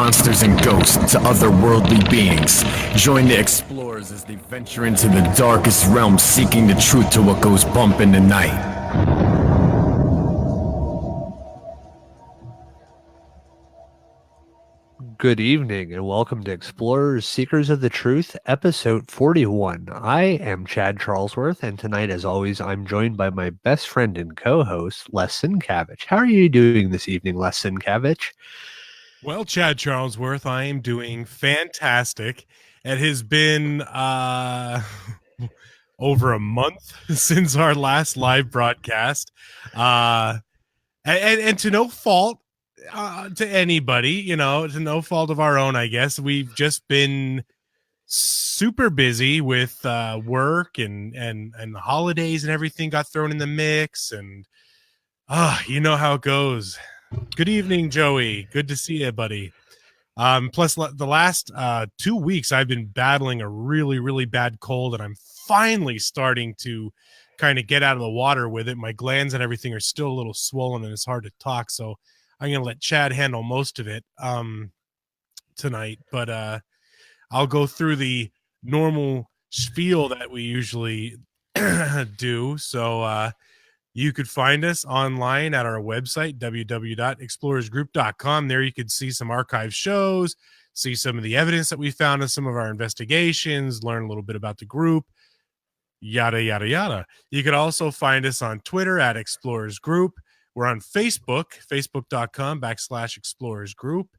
monsters and ghosts to otherworldly beings. Join the explorers as they venture into the darkest realms, seeking the truth to what goes bump in the night. Good evening and welcome to Explorers Seekers of the Truth, episode 41. I am Chad Charlesworth, and tonight, as always, I'm joined by my best friend and co-host, Les Sinkavich. How are you doing this evening, Les Sinkavich? Well, Chad Charlesworth, I am doing fantastic. It has been over a month since our last live broadcast, and to no fault to anybody, to no fault of our own, I guess. We've just been super busy with work and the holidays and everything got thrown in the mix, and you know how it goes. Good evening, Joey. Good to see you, buddy. Plus, the last 2 weeks, I've been battling a really, really bad cold, and I'm finally starting to kind of get out of the water with it. My glands and everything are still a little swollen, and it's hard to talk, so I'm going to let Chad handle most of it tonight. But I'll go through the normal spiel that we usually do. So you could find us online at our website, www.explorersgroup.com. There you could see some archive shows, see some of the evidence that we found in some of our investigations, learn a little bit about the group, yada, yada, yada. You could also find us on Twitter at Explorers Group. We're on Facebook, facebook.com/Explorers Group.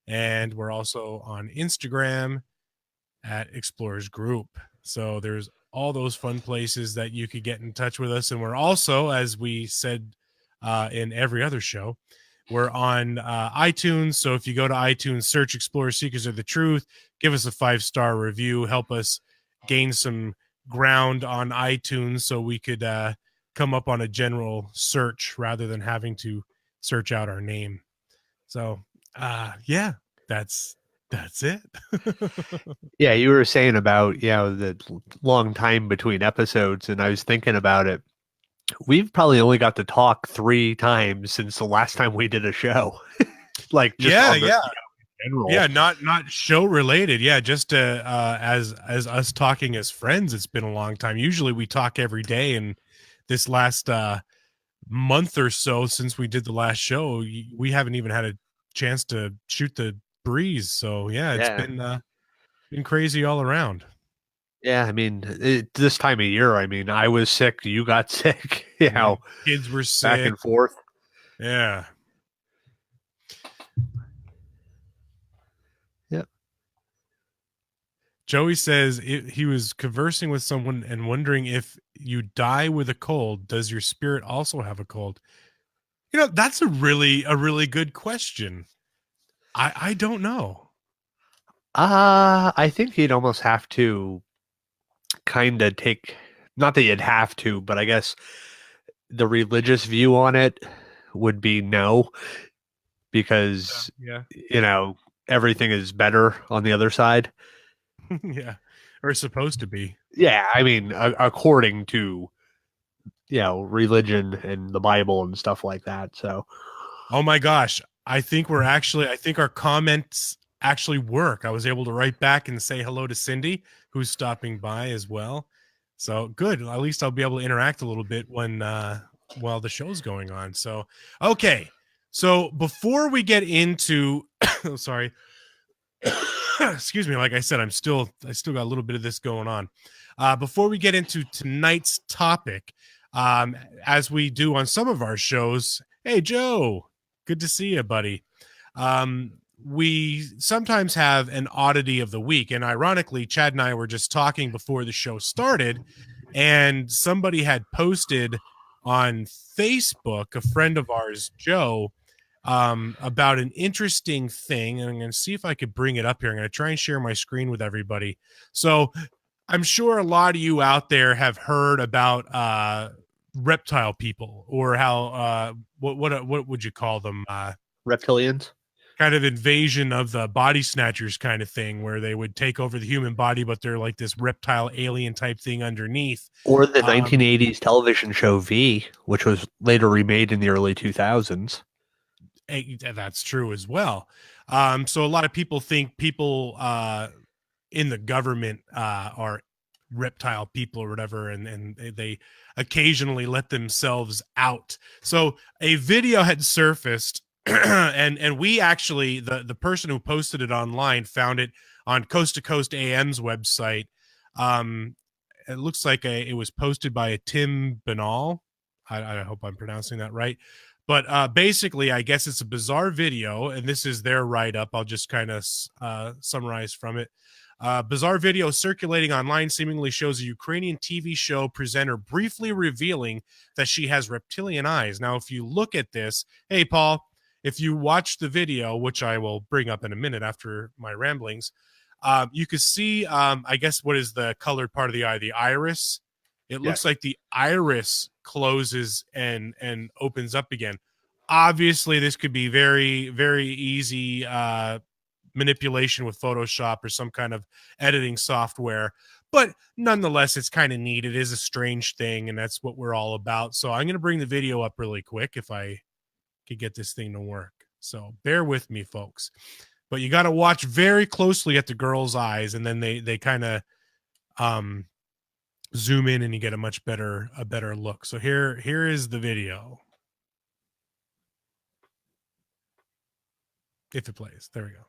And we're also on Instagram at Explorers Group. So there's all those fun places that you could get in touch with us. And we're also, as we said in every other show, we're on iTunes. So if you go to iTunes, search Explorers Seekers of the Truth, give us a 5-star review, help us gain some ground on iTunes so we could come up on a general search rather than having to search out our name. So yeah, that's it. Yeah, you were saying about the long time between episodes, and I was thinking about it. We've probably only got to talk 3 times since the last time we did a show. Like just general. Yeah, not show related. Yeah, just as us talking as friends, it's been a long time. Usually we talk every day, and this last month or so since we did the last show, we haven't even had a chance to shoot the breeze. So yeah, it's been crazy all around. Yeah, I mean, this time of year, I mean, I was sick, you got sick, kids were sick, back and forth. Yeah. Yep. Joey says he was conversing with someone and wondering if you die with a cold, does your spirit also have a cold? That's a really good question. I don't know. I think you'd almost have to kind of take, not that you'd have to, but I guess the religious view on it would be no, because everything is better on the other side. Yeah, or supposed to be. Yeah, I mean, according to religion and the Bible and stuff like that. So, oh my gosh, I think our comments actually work. I was able to write back and say hello to Cindy, who's stopping by as well. So good. At least I'll be able to interact a little bit when while the show's going on. So okay. So before we get into sorry. Excuse me, like I said, I still got a little bit of this going on. Before we get into tonight's topic, as we do on some of our shows, hey Joe, good to see you, buddy. We sometimes have an oddity of the week, and ironically, Chad and I were just talking before the show started, and somebody had posted on Facebook, a friend of ours, Joe, about an interesting thing, and I'm going to see if I could bring it up here. I'm going to try and share my screen with everybody. So I'm sure a lot of you out there have heard about reptile people, or how what would you call them? Reptilians. Kind of invasion of the body snatchers kind of thing, where they would take over the human body, but they're like this reptile alien type thing underneath. Or the 1980s television show V, which was later remade in the early 2000s. That's true as well. So a lot of people think people in the government are reptile people or whatever, and they occasionally let themselves out. So a video had surfaced, and we actually, the person who posted it online found it on Coast to Coast AM's website. It looks like it was posted by a Tim Banal. I hope I'm pronouncing that right. But basically, I guess it's a bizarre video, and this is their write-up. I'll just kind of summarize from it. Bizarre video circulating online seemingly shows a Ukrainian TV show presenter briefly revealing that she has reptilian eyes. Now, if you look at this, hey, Paul, if you watch the video, which I will bring up in a minute after my ramblings, you can see, I guess, what is the colored part of the eye? The iris. It looks like the iris closes and opens up again. Obviously, this could be very, very easy manipulation with Photoshop or some kind of editing software. But nonetheless, it's kind of neat. It is a strange thing, and that's what we're all about. So I'm going to bring the video up really quick if I could get this thing to work. So bear with me, folks. But you got to watch very closely at the girl's eyes, and then they kind of zoom in, and you get a much better look. So here is the video. If it plays, there we go.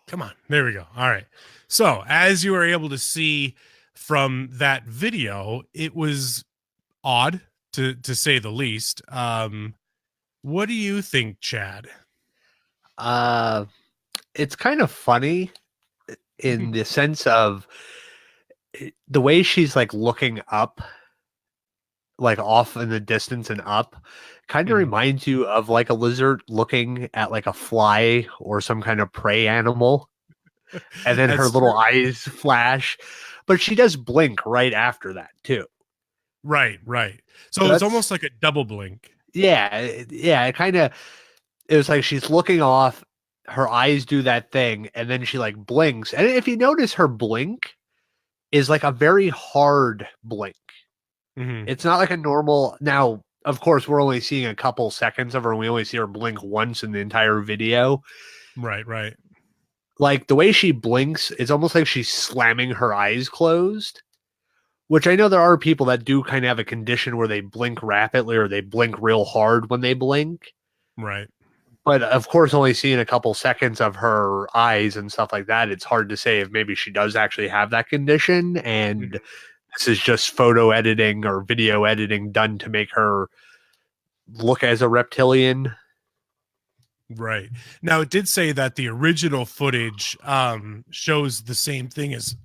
Come on. There we go. All right. So as you were able to see from that video, it was odd to say the least. What do you think, Chad? It's kind of funny in the sense of the way she's like looking up, like off in the distance and up, kind of reminds you of like a lizard looking at like a fly or some kind of prey animal. And then her little eyes flash, but she does blink right after that too. Right. So it's almost like a double blink. Yeah. It was like she's looking off, her eyes do that thing, and then she like blinks. And if you notice, her blink is like a very hard blink. It's not like a normal. Now, of course, we're only seeing a couple seconds of her. We only see her blink once in the entire video. Right. Like the way she blinks, it's almost like she's slamming her eyes closed, which I know there are people that do kind of have a condition where they blink rapidly or they blink real hard when they blink. Right. But of course, only seeing a couple seconds of her eyes and stuff like that, it's hard to say if maybe she does actually have that condition. And this is just photo editing or video editing done to make her look as a reptilian. Right. Now, it did say that the original footage shows the same thing as,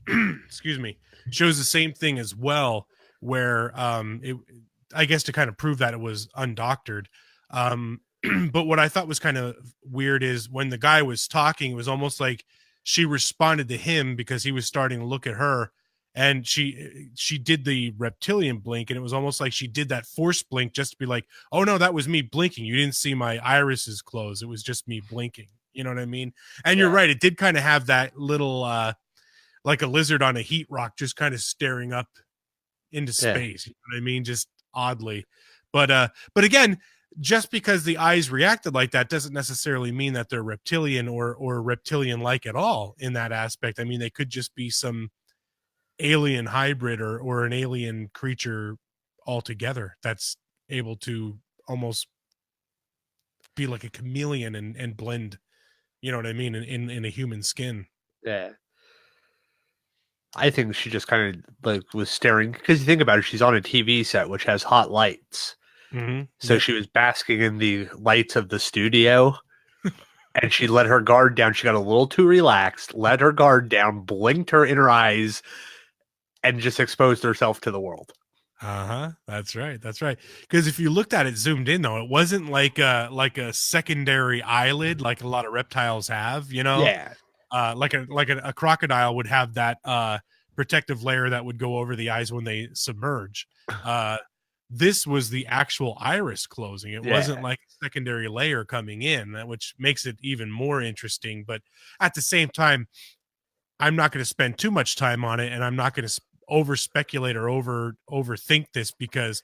excuse me, shows the same thing as well, where I guess to kind of prove that it was undoctored. But what I thought was kind of weird is when the guy was talking, it was almost like she responded to him because he was starting to look at her, and she did the reptilian blink, and it was almost like she did that force blink just to be like, oh no, that was me blinking. You didn't see my irises close. It was just me blinking. You know what I mean? And you're right. It did kind of have that little, like a lizard on a heat rock, just kind of staring up into space. You know what I mean? Just oddly. But again, just because the eyes reacted like that doesn't necessarily mean that they're reptilian or reptilian-like at all in that aspect. I mean, they could just be some alien hybrid or an alien creature altogether that's able to almost be like a chameleon and blend, you know what I mean, in a human skin. Yeah. I think she just kind of like was staring because you think about it, she's on a TV set which has hot lights. So Yep. she was basking in the lights of the studio and she let her guard down. She got a little too relaxed, let her guard down, blinked her inner eyes, and just exposed herself to the world. That's right. That's right. Because if you looked at it zoomed in, though, it wasn't like a secondary eyelid like a lot of reptiles have. Yeah. Like a crocodile would have that protective layer that would go over the eyes when they submerge. This was the actual iris closing. It wasn't like a secondary layer coming in, which makes it even more interesting. But at the same time, I'm not going to spend too much time on it, and I'm not going to over speculate or overthink this because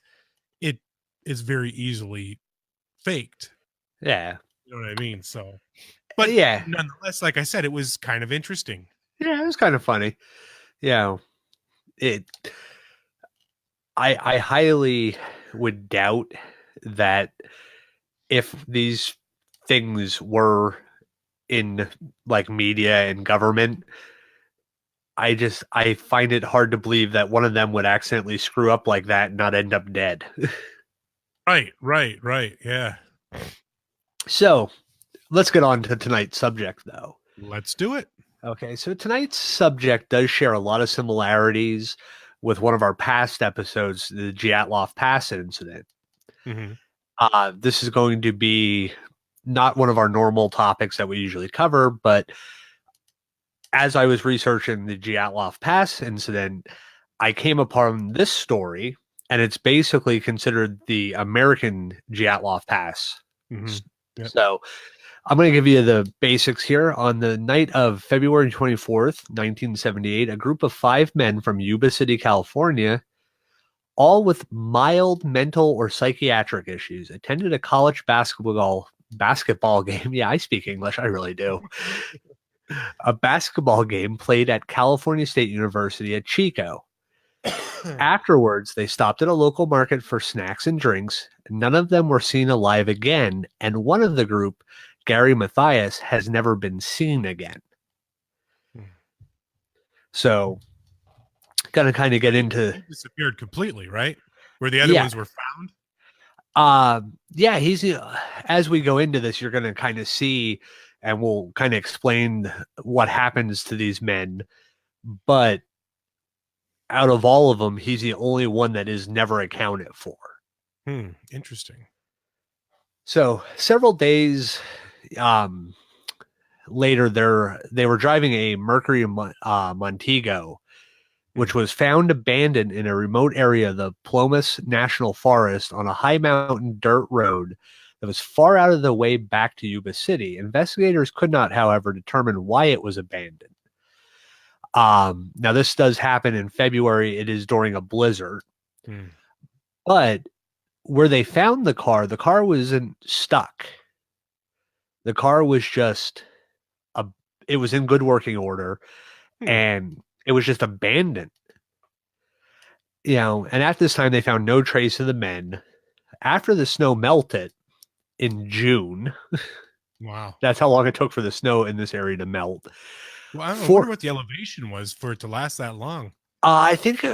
it is very easily faked. Yeah. You know what I mean? So, but yeah, nonetheless, like I said, it was kind of interesting. yeah, it was kind of funny. Yeah, I highly would doubt that if these things were in like media and government, I find it hard to believe that one of them would accidentally screw up like that and not end up dead. Right. Yeah. So let's get on to tonight's subject, though. Let's do it. Okay, so tonight's subject does share a lot of similarities with one of our past episodes, the Dyatlov Pass incident. This is going to be not one of our normal topics that we usually cover, but as I was researching the Dyatlov Pass incident, I came upon this story, and it's basically considered the American Dyatlov Pass. Yep. So I'm going to give you the basics here. On the night of February 24th, 1978, a group of 5 men from Yuba City, California, all with mild mental or psychiatric issues, attended a college basketball game. Yeah, I speak English. I really do. A basketball game played at California State University at Chico. Afterwards, they stopped at a local market for snacks and drinks. None of them were seen alive again, and one of the group, Gary Mathias, has never been seen again. So, gonna kind of get into. He disappeared completely, right? Where the other ones were found. Yeah, he's as we go into this, you're gonna kind of see, and we'll kind of explain what happens to these men. But out of all of them, he's the only one that is never accounted for. Interesting. So several days later, they were driving a Mercury Montego, which was found abandoned in a remote area of the Plomas National Forest on a high mountain dirt road that was far out of the way back to Yuba City. Investigators could not, however, determine why it was abandoned. Now this does happen in February. It is during a blizzard. But where they found the car wasn't stuck. The car was just it was in good working order, and it was just abandoned. And at this time they found no trace of the men. After the snow melted in June. Wow. That's how long it took for the snow in this area to melt. Well, I wonder what the elevation was for it to last that long. I think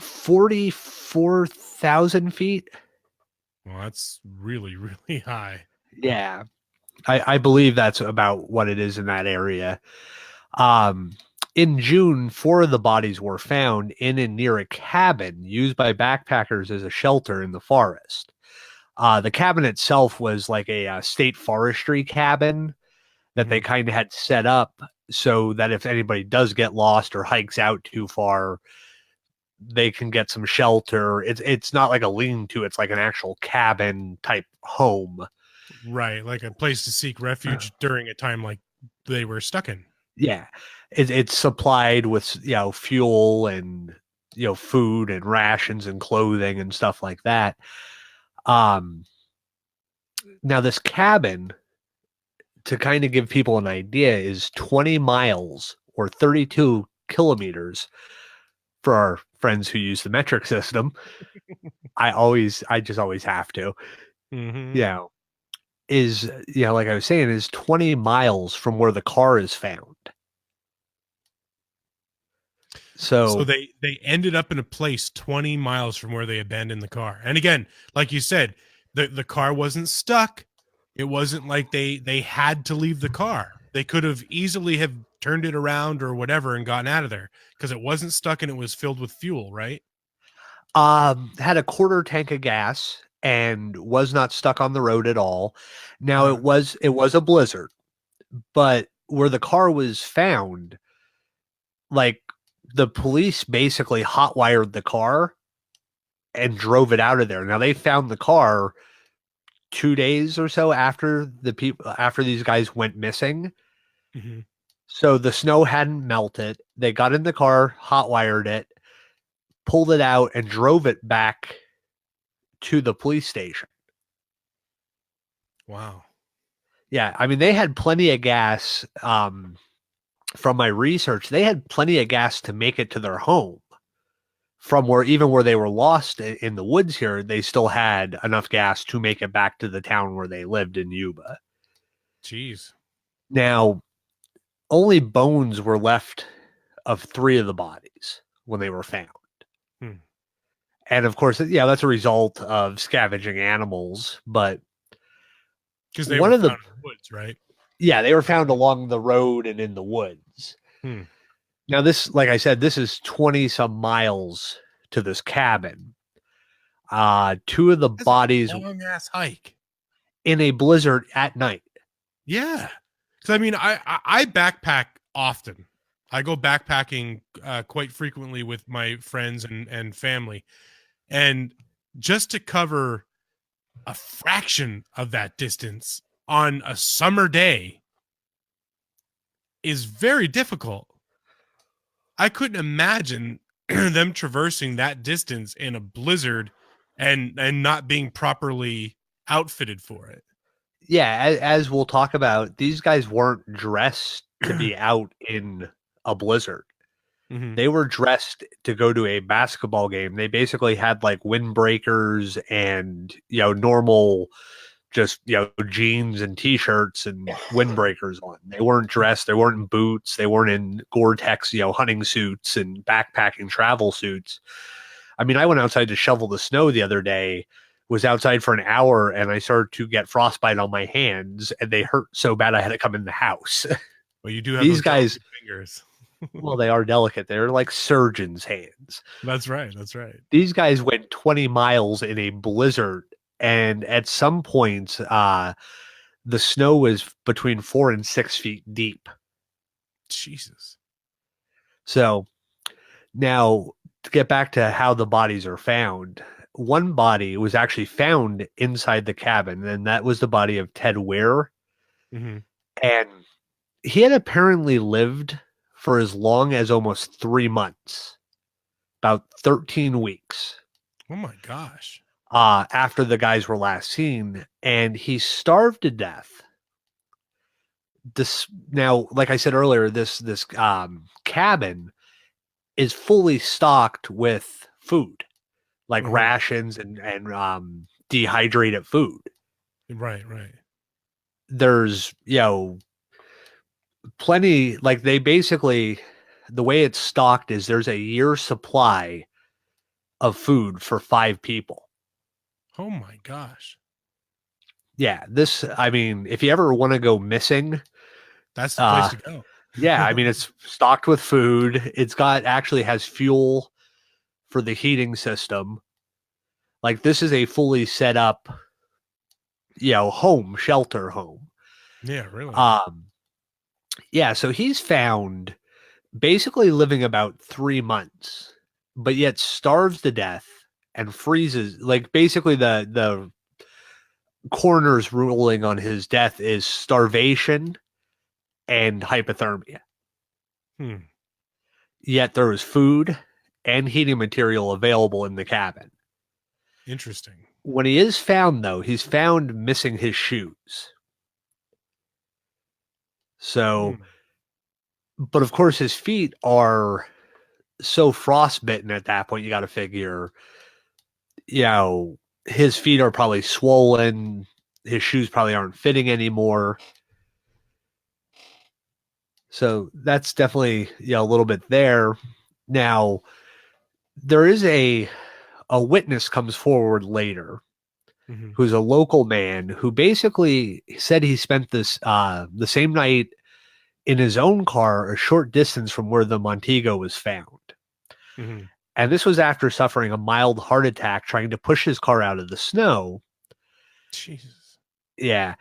44,000 feet. Well, that's really, really high. Yeah. I believe that's about what it is in that area. In June, 4 of the bodies were found in and near a cabin used by backpackers as a shelter in the forest. The cabin itself was like a state forestry cabin that they kind of had set up so that if anybody does get lost or hikes out too far, they can get some shelter. It's not like a lean-to, it's like an actual cabin type home. Right, like a place to seek refuge during a time like they were stuck in. Yeah. It's supplied with, fuel and, food and rations and clothing and stuff like that. Now this cabin, to kind of give people an idea, is 20 miles or 32 kilometers for our friends who use the metric system. I just always have to. Is, like I was saying, is 20 miles from where the car is found. So So they ended up in a place 20 miles from where they abandoned the car. And again, like you said, the car wasn't stuck. It wasn't like they had to leave the car. They could have easily have turned it around or whatever and gotten out of there because it wasn't stuck and it was filled with fuel, right? had a quarter tank of gas and was not stuck on the road at all. Now Uh-huh. it was a blizzard, but where the car was found, like the police basically hotwired the car and drove it out of there. Now they found the car 2 days or so after after these guys went missing. Mhm. So the snow hadn't melted. They got in the car, hotwired it, pulled it out, and drove it back to the police station. Wow. Yeah, I mean, they had plenty of gas. From my research, they had plenty of gas to make it to their home. From where they were lost in the woods here, they still had enough gas to make it back to the town where they lived in Yuba. Jeez. Now, only bones were left of 3 of the bodies when they were found. Hmm. And of course, yeah, that's a result of scavenging animals. But Because they one were of the found in the woods, right? yeah, they were found along the road and in the woods. Hmm. Now, this, like I said, this is 20 some miles to this cabin. 2 of the That's bodies a long ass hike. in a blizzard at night. Yeah. Because I mean, I backpack often. I go backpacking quite frequently with my friends and family. And just to cover a fraction of that distance on a summer day is very difficult. I couldn't imagine them traversing that distance in a blizzard and not being properly outfitted for it. Yeah, as we'll talk about, these guys weren't dressed to be out in a blizzard. Mhm. They were dressed to go to a basketball game. They basically had like windbreakers and, normal just, jeans and t-shirts and windbreakers on. They weren't dressed. They weren't in boots. They weren't in Gore-Tex, hunting suits and backpacking travel suits. I mean, I went outside to shovel the snow the other day, was outside for an hour, and I started to get frostbite on my hands, and they hurt so bad I had to come in the house. Well, you do have These those guys, delicate fingers. well, they are delicate. They're like surgeons' hands. That's right. That's right. These guys went 20 miles in a blizzard, and at some points, the snow was between 4 and 6 feet deep. Jesus. So now to get back to how the bodies are found, one body was actually found inside the cabin, and that was the body of Ted Ware. Mm-hmm. And he had apparently lived for as long as almost 3 months, about 13 weeks. Oh my gosh. After the guys were last seen, and he starved to death. This now, like I said earlier, this cabin is fully stocked with food, like Mhm. rations and dehydrated food. Right, right. There's plenty. Like they basically, the way it's stocked is there's a year's supply of food for 5 people. Oh my gosh. Yeah, I mean, if you ever want to go missing, That's the place to go. yeah, I mean, it's stocked with food. It's actually has fuel for the heating system. Like this is a fully set up, shelter home. Yeah, really. Yeah, so he's found basically living about 3 months, but yet starves to death and freezes. Like basically the coroner's ruling on his death is starvation and hypothermia. Yet there was food and heating material available in the cabin. Interesting. When he is found, though, he's found missing his shoes. So, but of course, his feet are so frostbitten at that point, you got to figure, his feet are probably swollen. His shoes probably aren't fitting anymore. So that's definitely, a little bit there. Now, there is a witness comes forward later Mhm. who's a local man who basically said he spent this the same night in his own car a short distance from where the Montego was found. Mhm. And this was after suffering a mild heart attack trying to push his car out of the snow. Jesus. Yeah.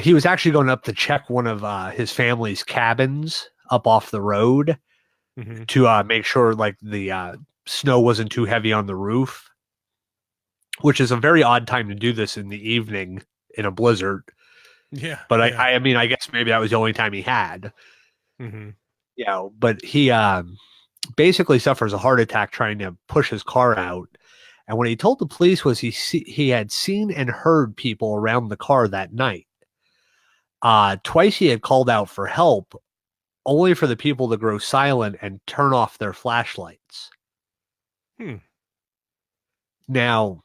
He was actually going up to check one of his family's cabins up off the road Mhm. to make sure like the snow wasn't too heavy on the roof, which is a very odd time to do this in the evening in a blizzard. Yeah. But Yeah. I mean, I guess maybe that was the only time he had. Mhm. You know, but he basically suffers a heart attack trying to push his car out. And what he told the police was he had seen and heard people around the car that night. Twice he had called out for help, only for the people to grow silent and turn off their flashlights. Hmm. Now,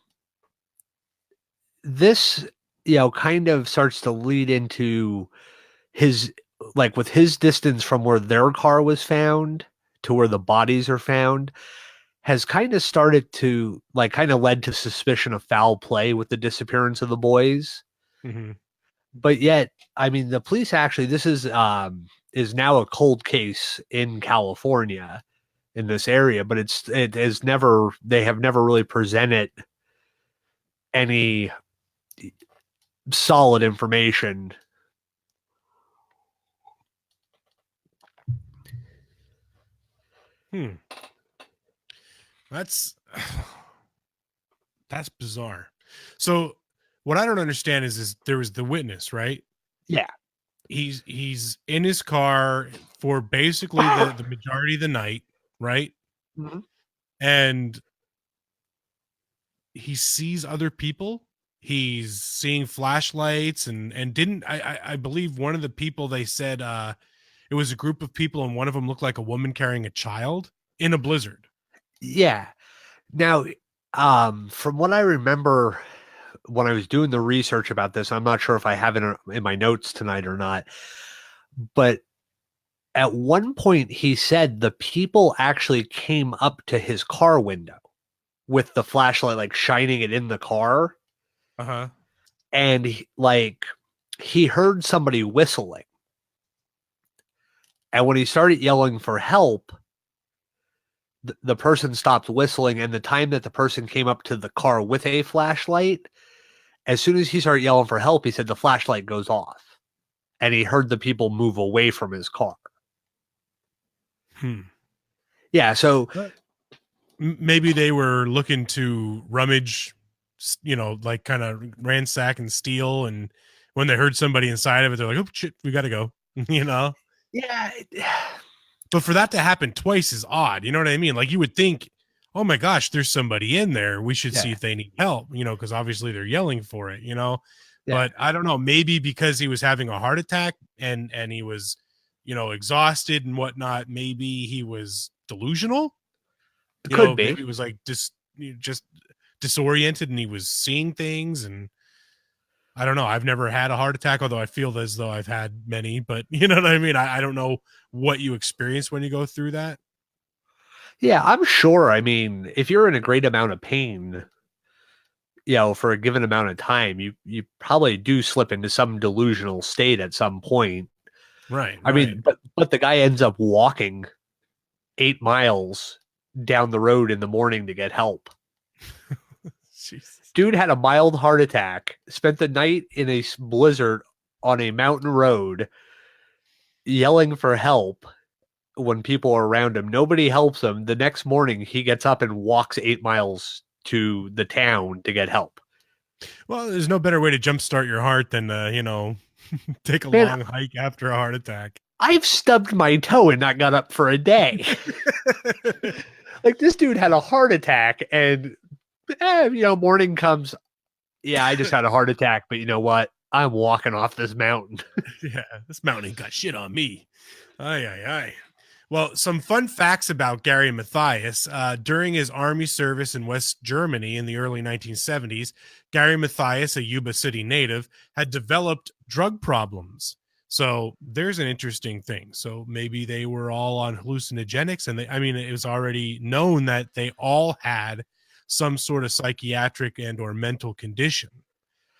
this, you know, kind of starts to lead into his, like with his distance from where their car was found to where the bodies are found, has kind of started to, like, kind of led to suspicion of foul play with the disappearance of the boys. Mhm. But yet, I mean, the police actually, this is now a cold case in California in this area, but they have never really presented any solid information. Hmm. That's that's bizarre. So what I don't understand is there was the witness, right? Yeah. He's in his car for basically the majority of the night, right? Mhm. And he sees other people. He's seeing flashlights and didn't I believe one of the people they said it was a group of people and one of them looked like a woman carrying a child in a blizzard. Yeah. Now, from what I remember when I was doing the research about this, I'm not sure if I have it in my notes tonight or not, but at one point he said the people actually came up to his car window with the flashlight, like shining it in the car. Uh-huh. And he heard somebody whistling. And when he started yelling for help, the person stopped whistling. And the time that the person came up to the car with a flashlight, as soon as he started yelling for help, he said the flashlight goes off. And he heard the people move away from his car. Hmm. Yeah, so Maybe they were looking to rummage, like kind of ransack and steal. And when they heard somebody inside of it, they're like, oh, shit, we got to go, you know? yeah, But for that to happen twice is odd. You know what I mean? Like you would think, oh my gosh, there's somebody in there. We should see yeah, if they need help, because obviously they're yelling for it, yeah. But I don't know, maybe because he was having a heart attack and he was, exhausted and whatnot, maybe he was delusional. It could Maybe be. it was like just disoriented and he was seeing things. And I don't know. I've never had a heart attack, although I feel as though I've had many, but you know what I mean? I don't know what you experience when you go through that. Yeah, I'm sure. I mean, if you're in a great amount of pain, for a given amount of time, you probably do slip into some delusional state at some point. Right. I mean, but the guy ends up walking 8 miles down the road in the morning to get help. Jesus. Dude had a mild heart attack, spent the night in a blizzard on a mountain road, yelling for help when people are around him. Nobody helps him. The next morning, he gets up and walks 8 miles to the town to get help. Well, there's no better way to jumpstart your heart than take a Man, long hike after a heart attack. I've stubbed my toe and not got up for a day. Like this dude had a heart attack and morning comes. Yeah, I just had a heart attack, but you know what? I'm walking off this mountain. Yeah, this mountain ain't got shit on me. Aye, aye, aye. Well, some fun facts about Gary Mathias. During his army service in West Germany in the early 1970s, Gary Mathias, a Yuba City native, had developed drug problems. So there's an interesting thing. So maybe they were all on hallucinogenics, and it was already known that they all had some sort of psychiatric and or mental condition,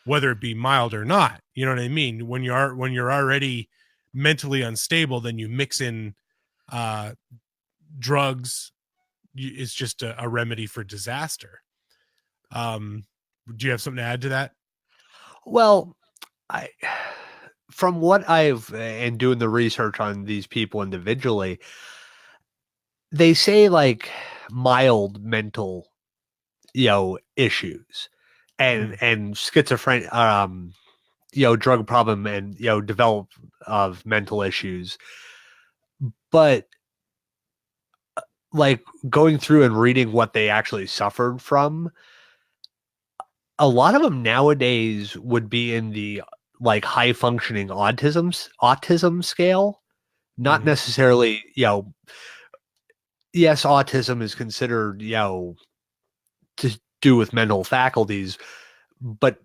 whether it be mild or not. You know what I mean? When you're already mentally unstable, then you mix in drugs. It's just a remedy for disaster. Do you have something to add to that? Well, from what I've and doing the research on these people individually, they say like mild mental, issues and schizophrenia, drug problem and, develop of mental issues. But like going through and reading what they actually suffered from, a lot of them nowadays would be in the like high functioning autism scale, not necessarily, yes, autism is considered, to do with mental faculties, but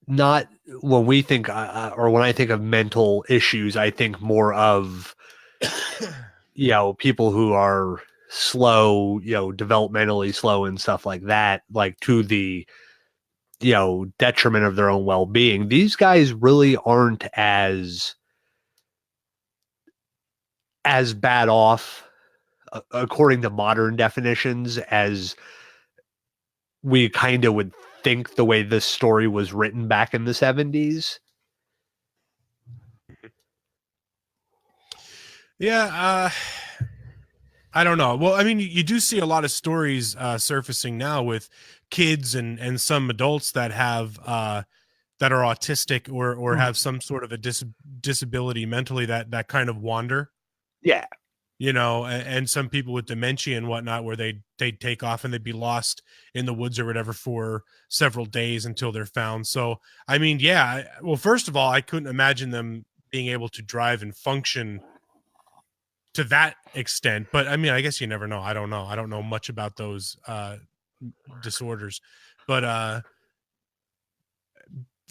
not when we think or when I think of mental issues, I think more of, people who are slow, developmentally slow and stuff like that, like to the, detriment of their own well-being. These guys really aren't as bad off, according to modern definitions, as we kind of would think the way this story was written back in the 70s. Yeah, I don't know. Well, I mean, you do see a lot of stories surfacing now with kids and some adults that have that are autistic or have some sort of a disability mentally that kind of wander. Yeah. And some people with dementia and whatnot, where they'd take off and they'd be lost in the woods or whatever for several days until they're found. So, I mean, yeah. Well, first of all, I couldn't imagine them being able to drive and function to that extent. But I mean, I guess you never know. I don't know. I don't know much about those disorders, but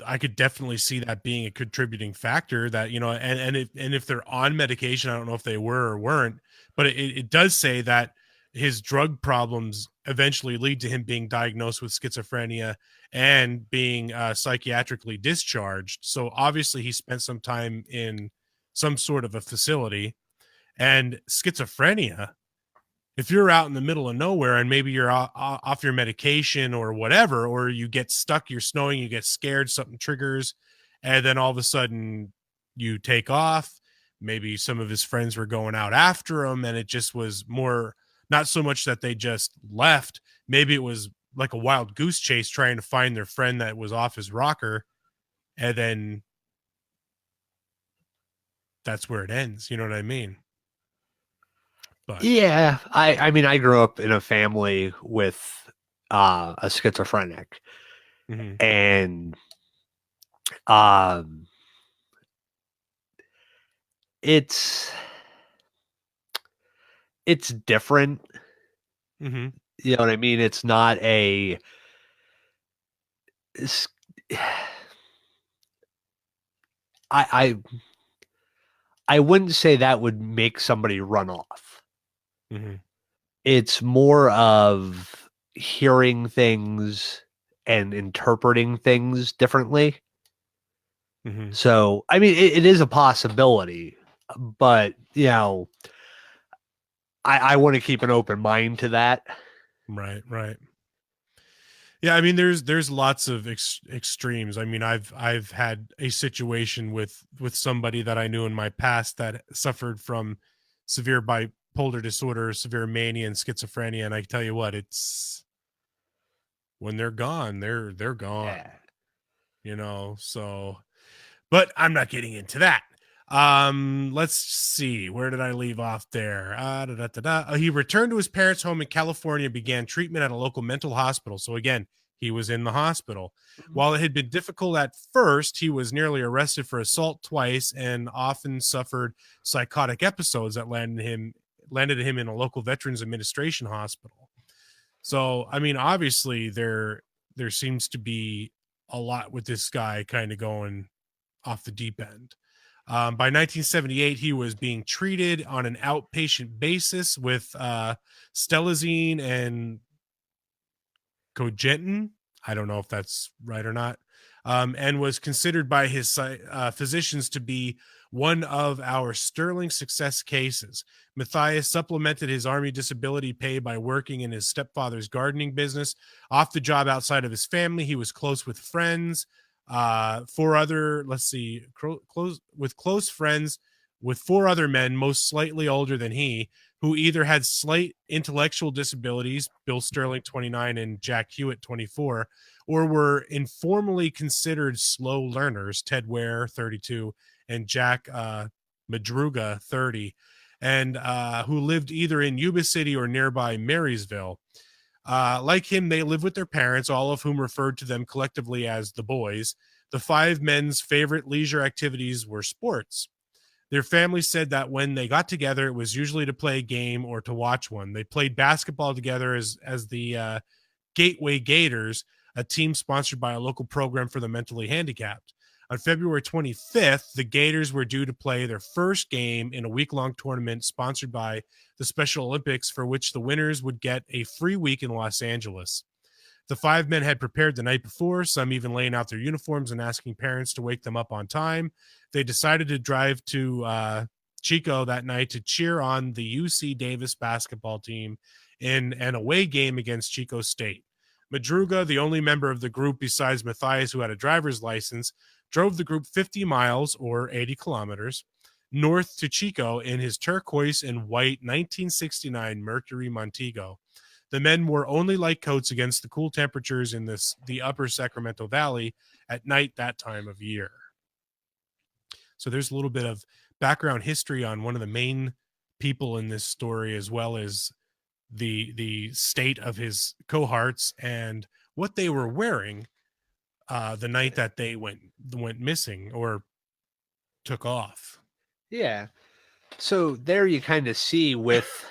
I could definitely see that being a contributing factor, that, and if they're on medication, I don't know if they were or weren't, but it does say that his drug problems eventually lead to him being diagnosed with schizophrenia and being psychiatrically discharged. So obviously he spent some time in some sort of a facility. And schizophrenia, if you're out in the middle of nowhere and maybe you're off your medication or whatever, or you get stuck, you're snowing, you get scared, something triggers, and then all of a sudden you take off. Maybe some of his friends were going out after him, and it just was more, not so much that they just left. Maybe it was like a wild goose chase trying to find their friend that was off his rocker, and then that's where it ends. You know what I mean? But yeah, I mean, I grew up in a family with a schizophrenic, and it's different. You know what I mean? It's not a I wouldn't say that would make somebody run off. It's more of hearing things and interpreting things differently. So, I mean, it is a possibility, but, I want to keep an open mind to that. Right. Yeah, I mean, there's lots of extremes. I mean, I've had a situation with somebody that I knew in my past that suffered from severe bipolar disorder, severe mania, and schizophrenia. And I tell you what, it's when they're gone, they're gone. Yeah. So, but I'm not getting into that. Let's see, where did I leave off there? He returned to his parents' home in California, began treatment at a local mental hospital. So again, he was in the hospital. While it had been difficult at first, he was nearly arrested for assault twice and often suffered psychotic episodes that landed him in a local Veterans Administration hospital. So, I mean, obviously there seems to be a lot with this guy kind of going off the deep end. By 1978, he was being treated on an outpatient basis with stelazine and cogentin. I don't know if that's right or not. And was considered by his physicians to be one of our sterling success cases. Mathias supplemented his Army disability pay by working in his stepfather's gardening business. Off the job outside of his family, he was close with friends. Close friends with 4 other men, most slightly older than he, who either had slight intellectual disabilities, Bill Sterling, 29, and Jack Hewitt, 24, or were informally considered slow learners, Ted Ware, 32, and Jack Madruga, 30, and who lived either in Yuba City or nearby Marysville. Like him, they lived with their parents, all of whom referred to them collectively as the boys. The 5 men's favorite leisure activities were sports. Their family said that when they got together, it was usually to play a game or to watch one. They played basketball together as the Gateway Gators, a team sponsored by a local program for the mentally handicapped. On February 25th, the Gators were due to play their first game in a week-long tournament sponsored by the Special Olympics, for which the winners would get a free week in Los Angeles. The 5 men had prepared the night before, some even laying out their uniforms and asking parents to wake them up on time. They decided to drive to Chico that night to cheer on the UC Davis basketball team in an away game against Chico State. Madruga, the only member of the group besides Mathias who had a driver's license, drove the group 50 miles or 80 kilometers north to Chico in his turquoise and white 1969 Mercury Montego. The men wore only light coats against the cool temperatures in the upper Sacramento Valley at night that time of year. So there's a little bit of background history on one of the main people in this story, as well as the state of his cohorts and what they were wearing the night that they went missing or took off. Yeah. So there you kind of see with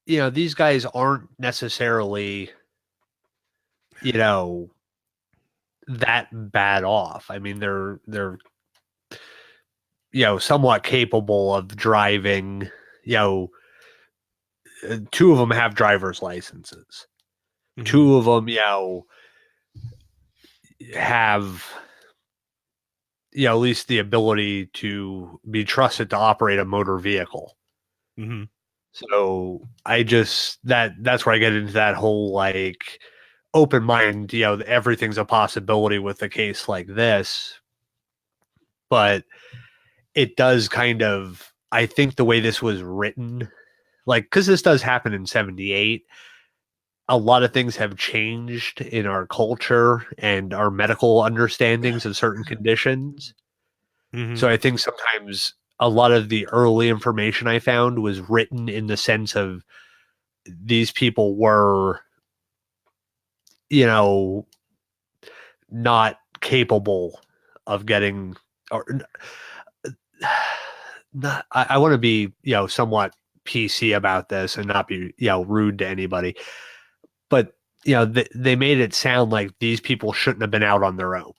these guys aren't necessarily that bad off. I mean, they're somewhat capable of driving. 2 of them have driver's licenses. Mm-hmm. 2 of them have at least the ability to be trusted to operate a motor vehicle. Mm-hmm. So that's where I get into that whole like open mind, everything's a possibility with a case like this. But it does kind of, I think the way this was written, like, because this does happen in 78, a lot of things have changed in our culture and our medical understandings of certain conditions. Mm-hmm. So I think sometimes a lot of the early information I found was written in the sense of these people were, not capable of getting, or not. I want to be, somewhat PC about this and not be, rude to anybody, but they made it sound like these people shouldn't have been out on their own.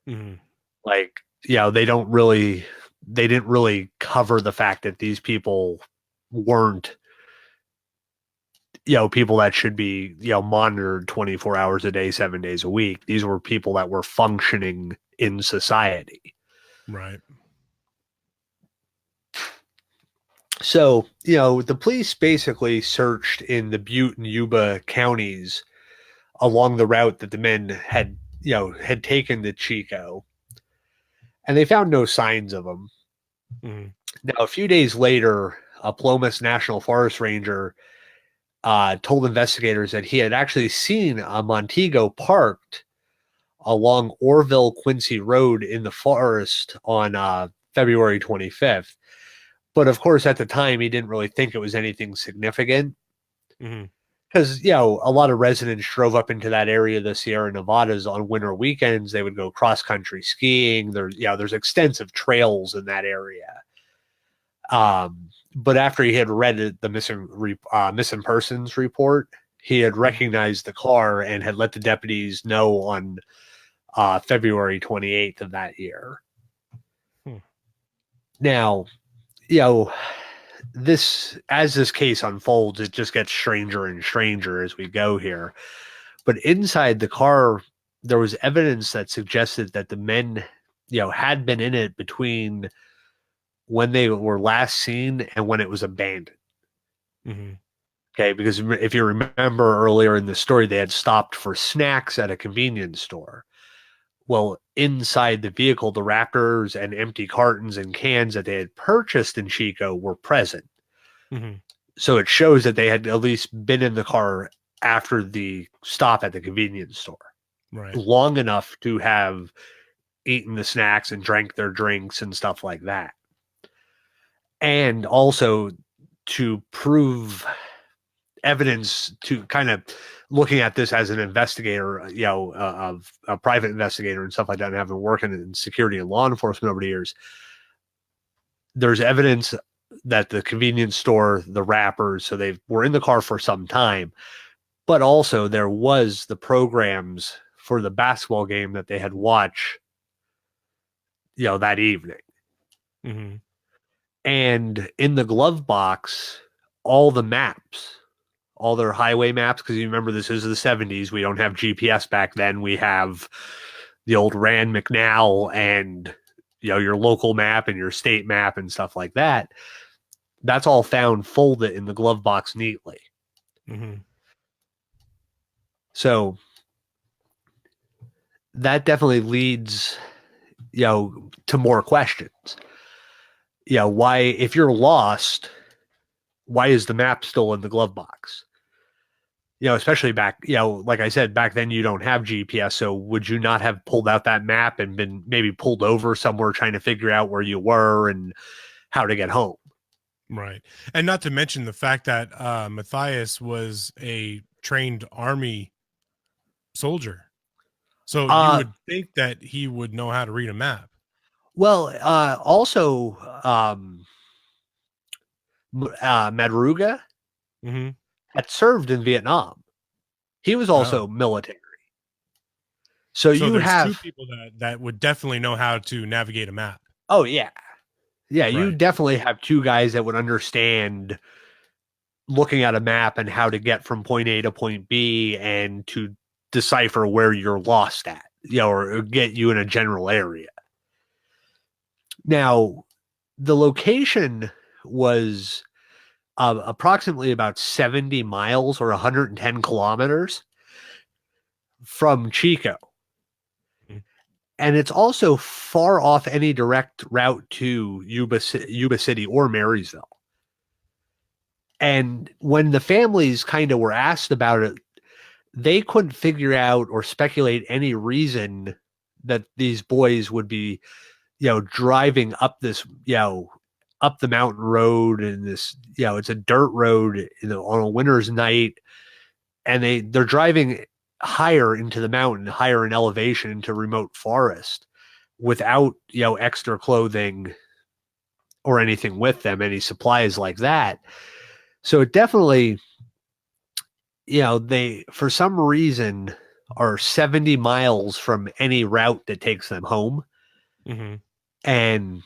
Mm-hmm. Like, they didn't really cover the fact that these people weren't, people that should be, monitored 24 hours a day, 7 days a week. These were people that were functioning in society. Right. So, the police basically searched in the Butte and Yuba counties along the route that the men had taken to Chico, and they found no signs of them. Mm-hmm. Now, a few days later, a Plomas National Forest Ranger told investigators that he had actually seen a Montego parked along Orville Quincy Road in the forest on February 25th. But of course, at the time, he didn't really think it was anything significant. Because, a lot of residents drove up into that area of the Sierra Nevadas on winter weekends. They would go cross-country skiing. There's extensive trails in that area. But after he had read the missing persons report, he had recognized the car and had let the deputies know on February 28th of that year. Hmm. Now, as this case unfolds, it just gets stranger and stranger as we go here. But inside the car, there was evidence that suggested that the men, had been in it between when they were last seen and when it was abandoned. Mm-hmm. Okay, because if you remember earlier in the story, they had stopped for snacks at a convenience store. Well, inside the vehicle, the wrappers and empty cartons and cans that they had purchased in Chico were present. Mm-hmm. So it shows that they had at least been in the car after the stop at the convenience store, Right. long enough to have eaten the snacks and drank their drinks and stuff like that. And also to prove evidence, to kind of looking at this as an investigator, of a private investigator and stuff like that, and having working in security and law enforcement over the years, there's evidence that the convenience store, the wrappers, so they were in the car for some time, but also there was the programs for the basketball game that they had watched, that evening. Mm-hmm. And in the glove box, all the maps, all their highway maps, because you remember this is the 70s. We don't have GPS back then. We have the old Rand McNally and, your local map and your state map and stuff like that. That's all found folded in the glove box neatly. Mm-hmm. So that definitely leads, to more questions. Why, if you're lost, why is the map still in the glove box? Especially back, like I said, back then you don't have GPS. So would you not have pulled out that map and been maybe pulled over somewhere trying to figure out where you were and how to get home? Right. And not to mention the fact that Mathias was a trained Army soldier. So you would think that he would know how to read a map. Well, also, Madruga Mm-hmm. had served in Vietnam. He was also military. So you there's have two people that would definitely know how to navigate a map. Oh yeah. Yeah, you Right. definitely have two guys that would understand looking at a map and how to get from point A to point B and to decipher where you're lost at, or get you in a general area. Now, the location was approximately about 70 miles or 110 kilometers from Chico. Mhm. And it's also far off any direct route to Yuba City or Marysville. And when the families kind of were asked about it, they couldn't figure out or speculate any reason that these boys would be, driving up this, up the mountain road, and this, it's a dirt road, on a winter's night, and they're driving higher into the mountain, higher in elevation into remote forest without, extra clothing or anything with them, any supplies like that. So it definitely, they, for some reason, are 70 miles from any route that takes them home. Mm-hmm. And,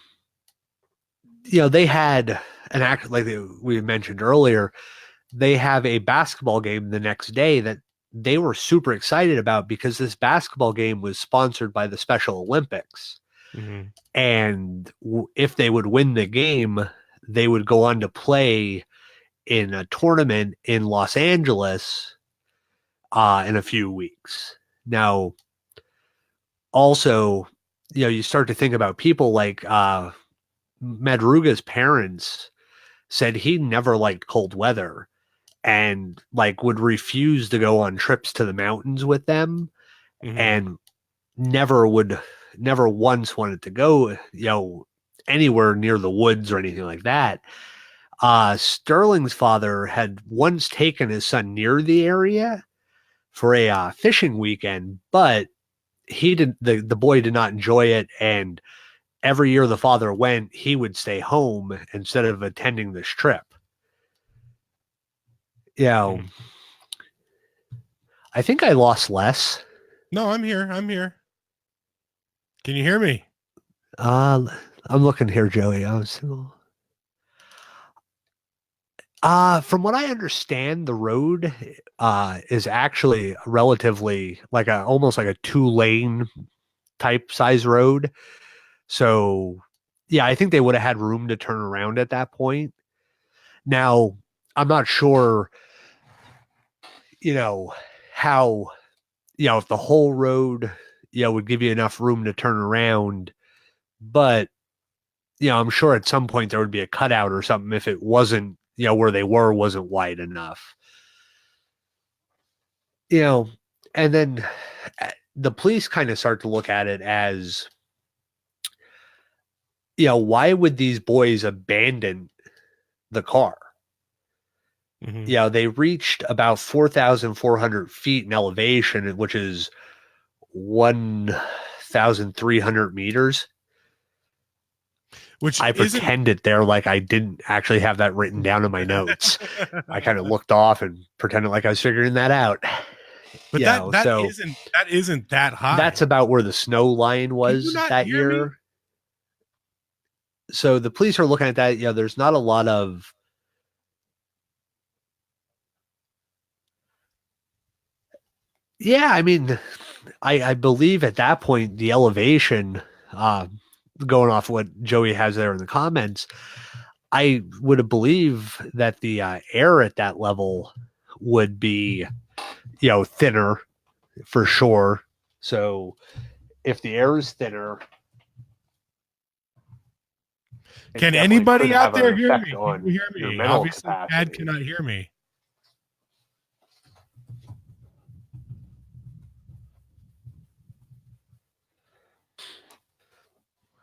they had an act, like we mentioned earlier, they have a basketball game the next day that they were super excited about, because this basketball game was sponsored by the Special Olympics. Mm-hmm. And if they would win the game, they would go on to play in a tournament in Los Angeles in a few weeks. Now, also, you start to think about people like Madruga's parents said he never liked cold weather and would refuse to go on trips to the mountains with them, Mm-hmm. and never once wanted to go, anywhere near the woods or anything like that. Sterling's father had once taken his son near the area for a fishing weekend, but the boy did not enjoy it. And every year the father went, he would stay home instead of attending this trip. I think I lost Les. No, I'm here. Can you hear me? I'm looking here, Joey. From what I understand, the road is actually relatively like almost like a 2-lane type size road. So yeah, I think they would have had room to turn around at that point. Now, I'm not sure, how, if the whole road, would give you enough room to turn around, but I'm sure at some point there would be a cutout or something if it wasn't, where they were wasn't wide enough. And then the police kind of start to look at it as, why would these boys abandon the car? Mm-hmm. They reached about 4,400 feet in elevation, which is 1,300 meters. Which I pretended there like I didn't actually have that written down in my notes. I kind of looked off and pretended like I was figuring that out. But that isn't that high. That's about where the snow line was that year. Me? So the police are looking at that. There's not a lot of. Yeah, I mean, I believe at that point the elevation, going off what Joey has there in the comments, I would believe that the air at that level would be, thinner for sure. So if the air is thinner, can anybody out there hear me? Can you hear me? Obviously, Chad cannot hear me.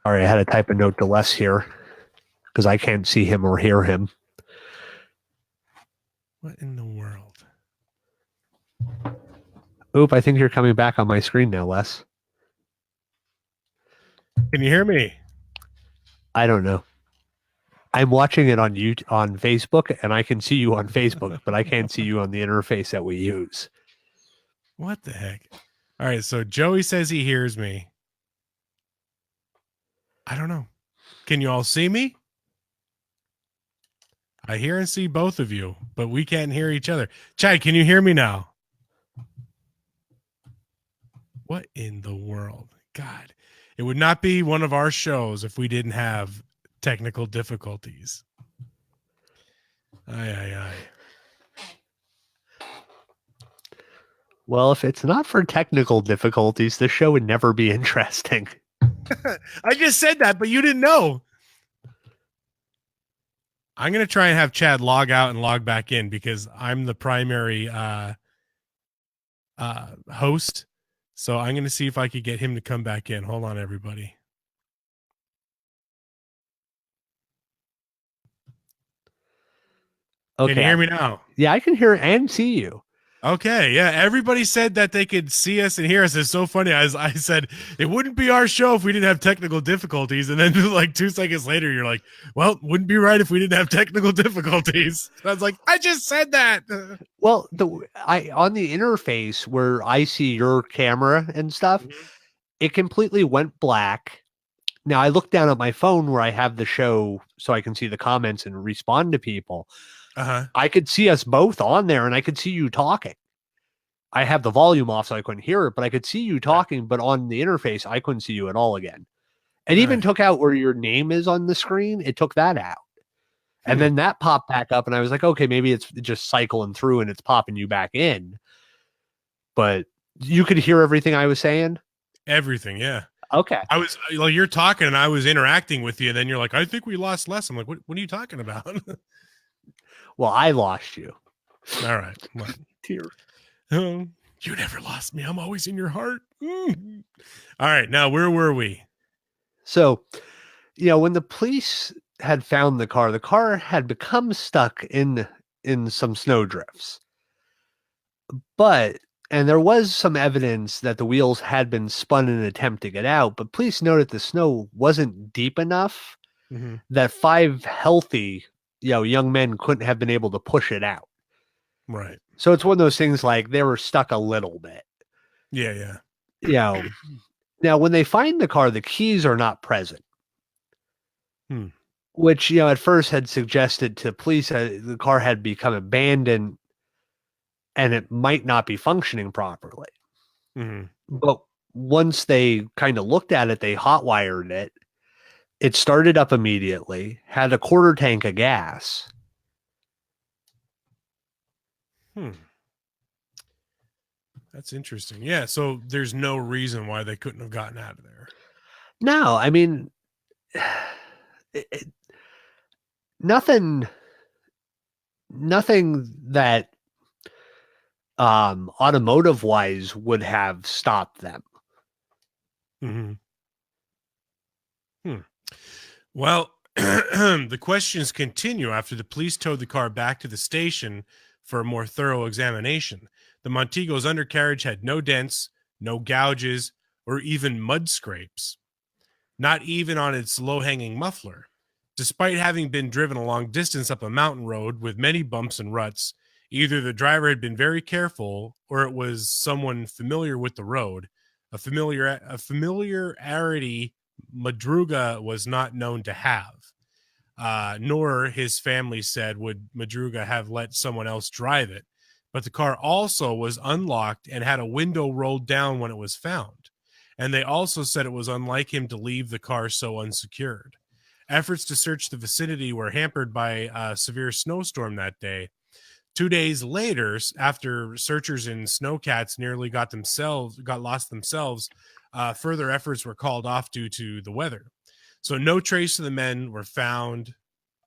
All right, I had to type a note to Les here because I can't see him or hear him. What in the world? Oop, I think you're coming back on my screen now, Les. Can you hear me? I don't know. I'm watching it on on Facebook, and I can see you on Facebook, but I can't see you on the interface that we use. What the heck? All right, so Joey says he hears me. I don't know. Can you all see me? I hear and see both of you, but we can't hear each other. Chad, can you hear me now? What in the world? God, it would not be one of our shows if we didn't have technical difficulties. Aye. Well, if it's not for technical difficulties, the show would never be interesting. I just said that, but you didn't know. I'm going to try and have Chad log out and log back in because I'm the primary host. So I'm going to see if I could get him to come back in. Hold on, everybody. Okay. Can you hear me now? Yeah, I can hear and see you. Okay, yeah. Everybody said that they could see us and hear us. It's so funny. I said it wouldn't be our show if we didn't have technical difficulties. And then like 2 seconds later, you're like, well, wouldn't be right if we didn't have technical difficulties. And I was like, I just said that. Well, on the interface where I see your camera and stuff, it completely went black. Now I look down at my phone where I have the show so I can see the comments and respond to people. I could see us both on there and I could see you talking. I have the volume off so I couldn't hear it, but I could see you talking, but on the interface, I couldn't see you at all again. And even took out where your name is on the screen. It took that out. And then that popped back up and I was like, okay, maybe it's just cycling through and it's popping you back in. But you could hear everything I was saying? Everything, yeah. Okay. I was like, you're talking and I was interacting with you. And then you're like, I think we lost Les. I'm like, what are you talking about? Well, I lost you. All right. Tear. You never lost me. I'm always in your heart. All right. Now, where were we? So, when the police had found the car had become stuck in some snow drifts. And there was some evidence that the wheels had been spun in an attempt to get out, but police noted the snow wasn't deep enough that 5 healthy young men couldn't have been able to push it out. Right. So it's one of those things like they were stuck a little bit. Yeah. Now, when they find the car, the keys are not present, Hmm. which, at first had suggested to police that the car had become abandoned and it might not be functioning properly. Mhm. But once they kind of looked at it, they hotwired it. It started up immediately, had a quarter tank of gas. That's interesting. Yeah, so there's no reason why they couldn't have gotten out of there. No, I mean, nothing that automotive wise would have stopped them. Mm-hmm. Well, the questions continue after the police towed the car back to the station for a more thorough examination. The Montego's undercarriage had no dents, no gouges, or even mud scrapes, not even on its low-hanging muffler. Despite having been driven a long distance up a mountain road with many bumps and ruts, either the driver had been very careful or it was someone familiar with the road. A familiarity Madruga was not known to have. Nor, his family said, would Madruga have let someone else drive it. But the car also was unlocked and had a window rolled down when it was found. And they also said it was unlike him to leave the car so unsecured. Efforts to search the vicinity were hampered by a severe snowstorm that day. 2 days later, after searchers and snowcats nearly got lost themselves, further efforts were called off due to the weather. So no trace of the men were found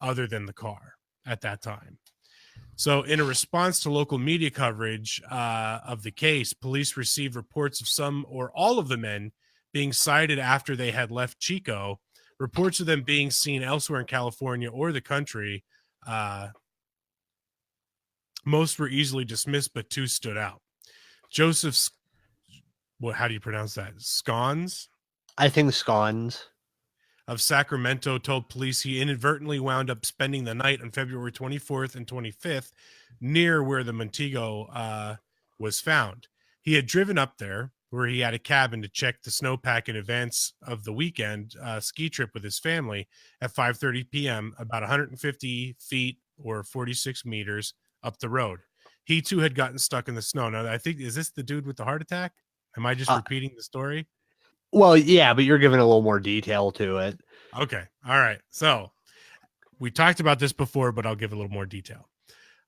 other than the car at that time. So in a response to local media coverage of the case, police received reports of some or all of the men being sighted after they had left Chico. Reports of them being seen elsewhere in California or the country. Most were easily dismissed, but 2 stood out. Joseph's, how do you pronounce that? Scones? I think Scones of Sacramento told police he inadvertently wound up spending the night on February 24th and 25th near where the Montego was found. He had driven up there where he had a cabin to check the snowpack in advance of the weekend ski trip with his family at 5:30 p.m., about 150 feet or 46 meters up the road. He too had gotten stuck in the snow. Now, I think, is this the dude with the heart attack? Am I just repeating the story? Well, yeah, but you're giving a little more detail to it. Okay. All right. So we talked about this before, but I'll give a little more detail.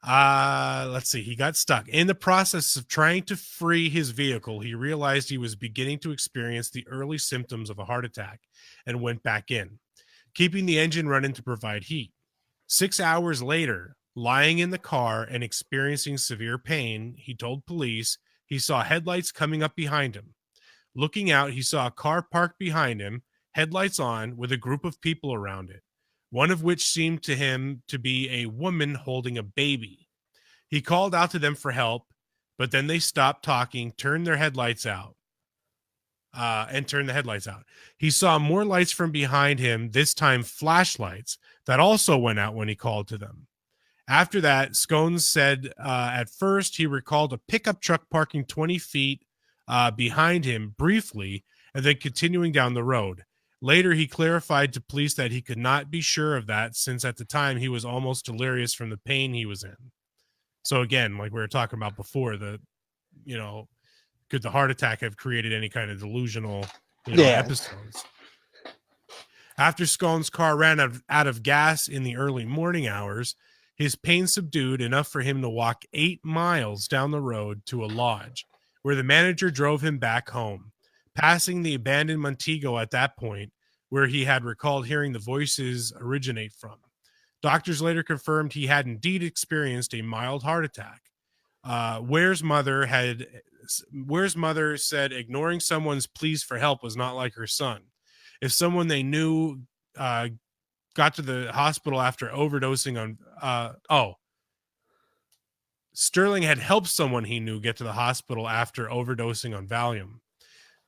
Let's see. He got stuck. In the process of trying to free his vehicle, he realized he was beginning to experience the early symptoms of a heart attack and went back in, keeping the engine running to provide heat. 6 hours later, lying in the car and experiencing severe pain, he told police he saw headlights coming up behind him. Looking out, he saw a car parked behind him, headlights on, with a group of people around it, one of which seemed to him to be a woman holding a baby. He called out to them for help, but then they stopped talking, turned the headlights out. He saw more lights from behind him, this time flashlights, that also went out when he called to them. After that, Scones said at first he recalled a pickup truck parking 20 feet behind him briefly and then continuing down the road. Later, he clarified to police that he could not be sure of that since at the time he was almost delirious from the pain he was in. So again, like we were talking about before, could the heart attack have created any kind of delusional episodes? After Scones' car ran out of gas in the early morning hours, his pain subdued enough for him to walk 8 miles down the road to a lodge, where the manager drove him back home, passing the abandoned Montego at that point, where he had recalled hearing the voices originate from. Doctors later confirmed he had indeed experienced a mild heart attack. Ware's mother said ignoring someone's pleas for help was not like her son. If someone they knew got to the hospital after overdosing on Sterling had helped someone he knew get to the hospital after overdosing on Valium.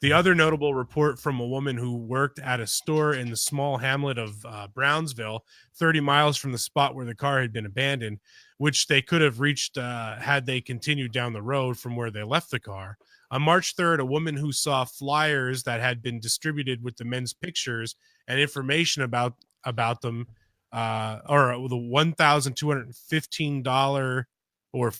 The other notable report from a woman who worked at a store in the small hamlet of Brownsville, 30 miles from the spot where the car had been abandoned, which they could have reached had they continued down the road from where they left the car, On March 3rd, a woman who saw flyers that had been distributed with the men's pictures and information about them, or the $1,215 or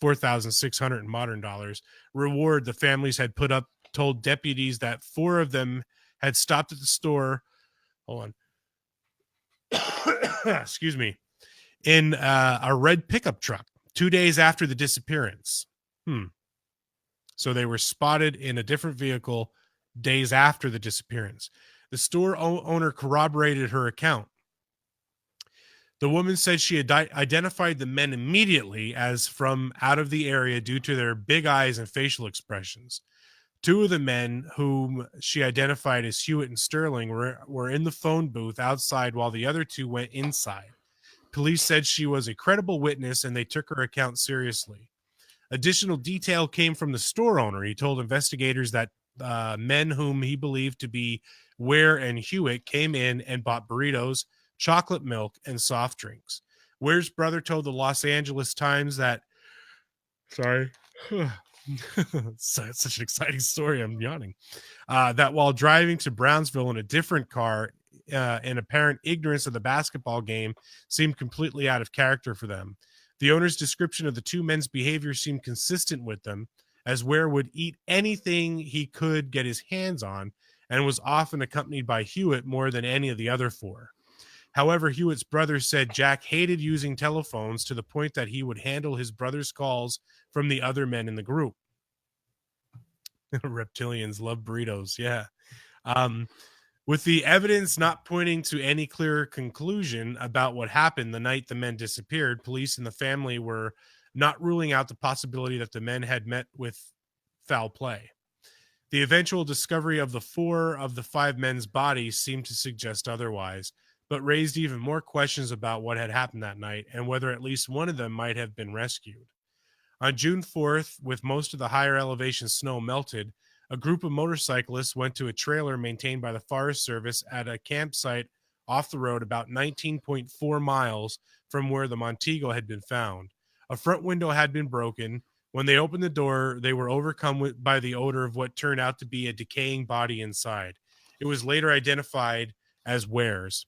$4,600 in modern dollars reward the families had put up, told deputies that 4 of them had stopped at the store. Hold on. Excuse me. In a red pickup truck 2 days after the disappearance. So they were spotted in a different vehicle days after the disappearance. The store owner corroborated her account. The woman said she had identified the men immediately as from out of the area due to their big eyes and facial expressions. 2 of the men, whom she identified as Hewitt and Sterling, were in the phone booth outside while the other 2 went inside. Police said she was a credible witness and they took her account seriously. Additional detail came from the store owner. He told investigators that men whom he believed to be Ware and Hewitt came in and bought burritos, chocolate milk, and soft drinks. Ware's brother told the Los Angeles Times that, sorry, such an exciting story, I'm yawning, that while driving to Brownsville in a different car, in apparent ignorance of the basketball game, seemed completely out of character for them. The owner's description of the 2 men's behavior seemed consistent with them, as Ware would eat anything he could get his hands on and was often accompanied by Hewitt more than any of the other 4. However, Hewitt's brother said Jack hated using telephones to the point that he would handle his brother's calls from the other men in the group. Reptilians love burritos, yeah. With the evidence not pointing to any clear conclusion about what happened the night the men disappeared, police and the family were not ruling out the possibility that the men had met with foul play. The eventual discovery of the 4 of the 5 men's bodies seemed to suggest otherwise, but raised even more questions about what had happened that night and whether at least one of them might have been rescued. On June 4th, with most of the higher elevation snow melted, a group of motorcyclists went to a trailer maintained by the Forest Service at a campsite off the road about 19.4 miles from where the Montego had been found. A front window had been broken. When they opened the door, they were overcome by the odor of what turned out to be a decaying body inside. It was later identified as Ware's.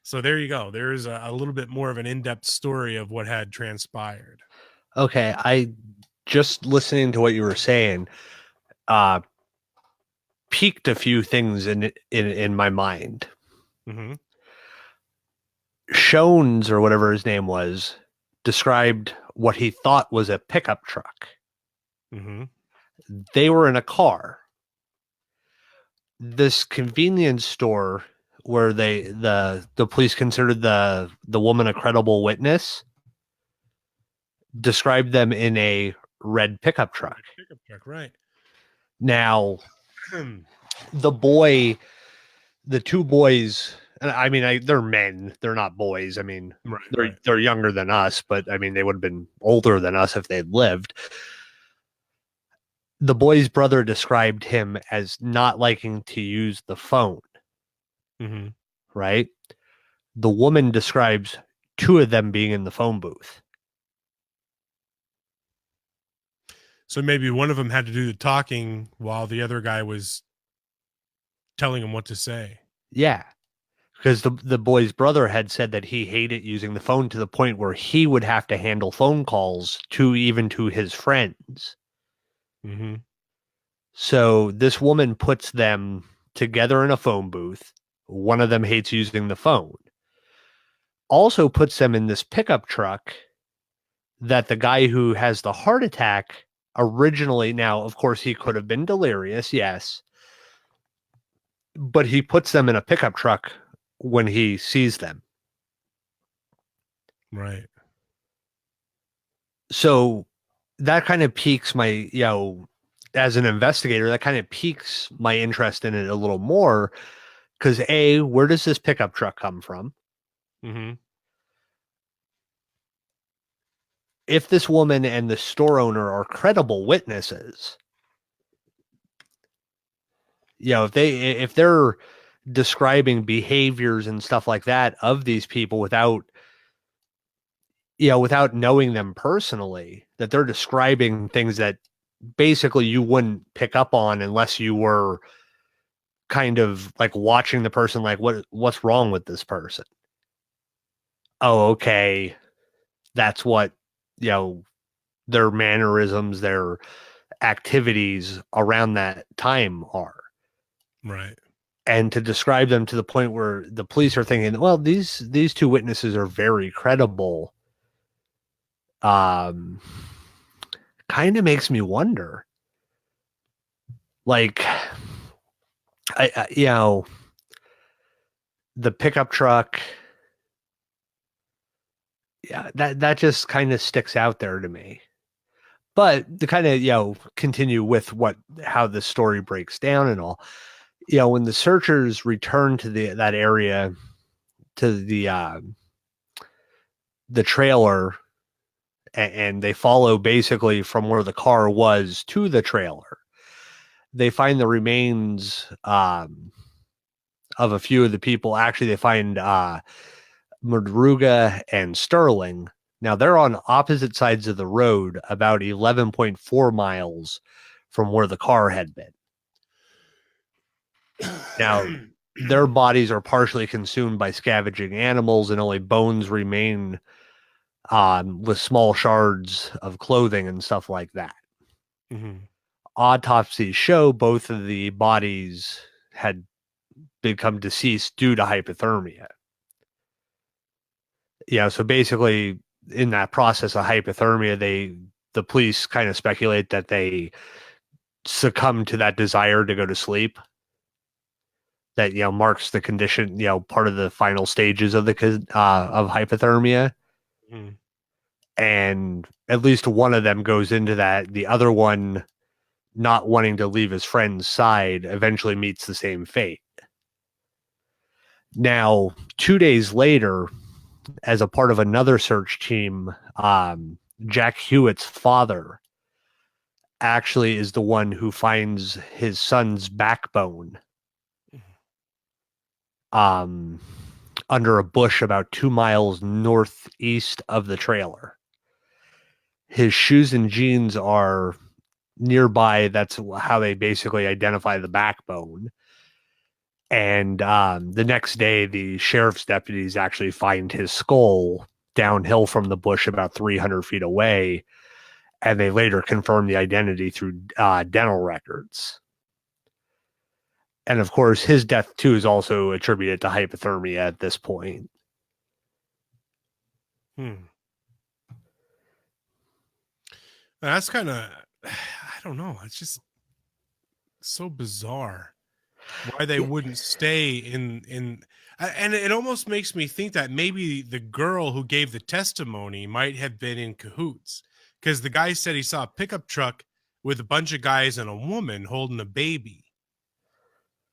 So there you go. There's a little bit more of an in-depth story of what had transpired. Okay, I just listening to what you were saying piqued a few things in my mind. Mm-hmm. Shones, or whatever his name was, described what he thought was a pickup truck. Mm-hmm. They were in a car. This convenience store where the police considered the woman a credible witness described them in a red pickup truck. Pickup truck, right. Now, the 2 boys, and I mean, they're men, they're not boys. I mean, right. They're younger than us, but I mean, they would have been older than us if they'd lived. The boy's brother described him as not liking to use the phone. Mm-hmm. Right? The woman describes 2 of them being in the phone booth. So maybe one of them had to do the talking while the other guy was telling him what to say. Yeah. Because the boy's brother had said that he hated using the phone to the point where he would have to handle phone calls to his friends. Mm-hmm. So this woman puts them together in a phone booth. One of them hates using the phone. Also puts them in this pickup truck that the guy who has the heart attack originally, now, of course, he could have been delirious, yes. But he puts them in a pickup truck when he sees them. Right. So that kind of piques my, as an investigator, that kind of piques my interest in it a little more. Because A, where does this pickup truck come from? Mm-hmm. If this woman and the store owner are credible witnesses, if they're describing behaviors and stuff like that of these people without knowing them personally, that they're describing things that basically you wouldn't pick up on unless you were kind of like watching the person, like what's wrong with this person? Oh, okay. That's what, their mannerisms, their activities around that time are. Right. And to describe them to the point where the police are thinking, well, these two witnesses are very credible, kind of makes me wonder. Like, the pickup truck, yeah, that just kind of sticks out there to me. But to kind of, continue with how the story breaks down and all, when the searchers return to that area, to the trailer, and they follow basically from where the car was to the trailer, they find the remains of a few of the people. Actually, they find Madruga and Sterling. Now, they're on opposite sides of the road, about 11.4 miles from where the car had been. Now, their bodies are partially consumed by scavenging animals, and only bones remain, with small shards of clothing and stuff like that. Mm-hmm. Autopsies show both of the bodies had become deceased due to hypothermia. So basically, in that process of hypothermia, the police kind of speculate that they succumb to that desire to go to sleep. That marks the condition, part of the final stages of of hypothermia. Mm-hmm. And at least one of them goes into that. The other one, not wanting to leave his friend's side, eventually meets the same fate. Now, 2 days later, as a part of another search team, Jack Hewitt's father actually is the one who finds his son's backbone under a bush about 2 miles northeast of the trailer. His shoes and jeans are nearby. That's how they basically identify the backbone. And the next day, the sheriff's deputies actually find his skull downhill from the bush about 300 feet away. And they later confirm the identity through dental records. And of course, his death, too, is also attributed to hypothermia at this point. That's kind of, I don't know. It's just so bizarre why they wouldn't stay in, and it almost makes me think that maybe the girl who gave the testimony might have been in cahoots, because the guy said he saw a pickup truck with a bunch of guys and a woman holding a baby.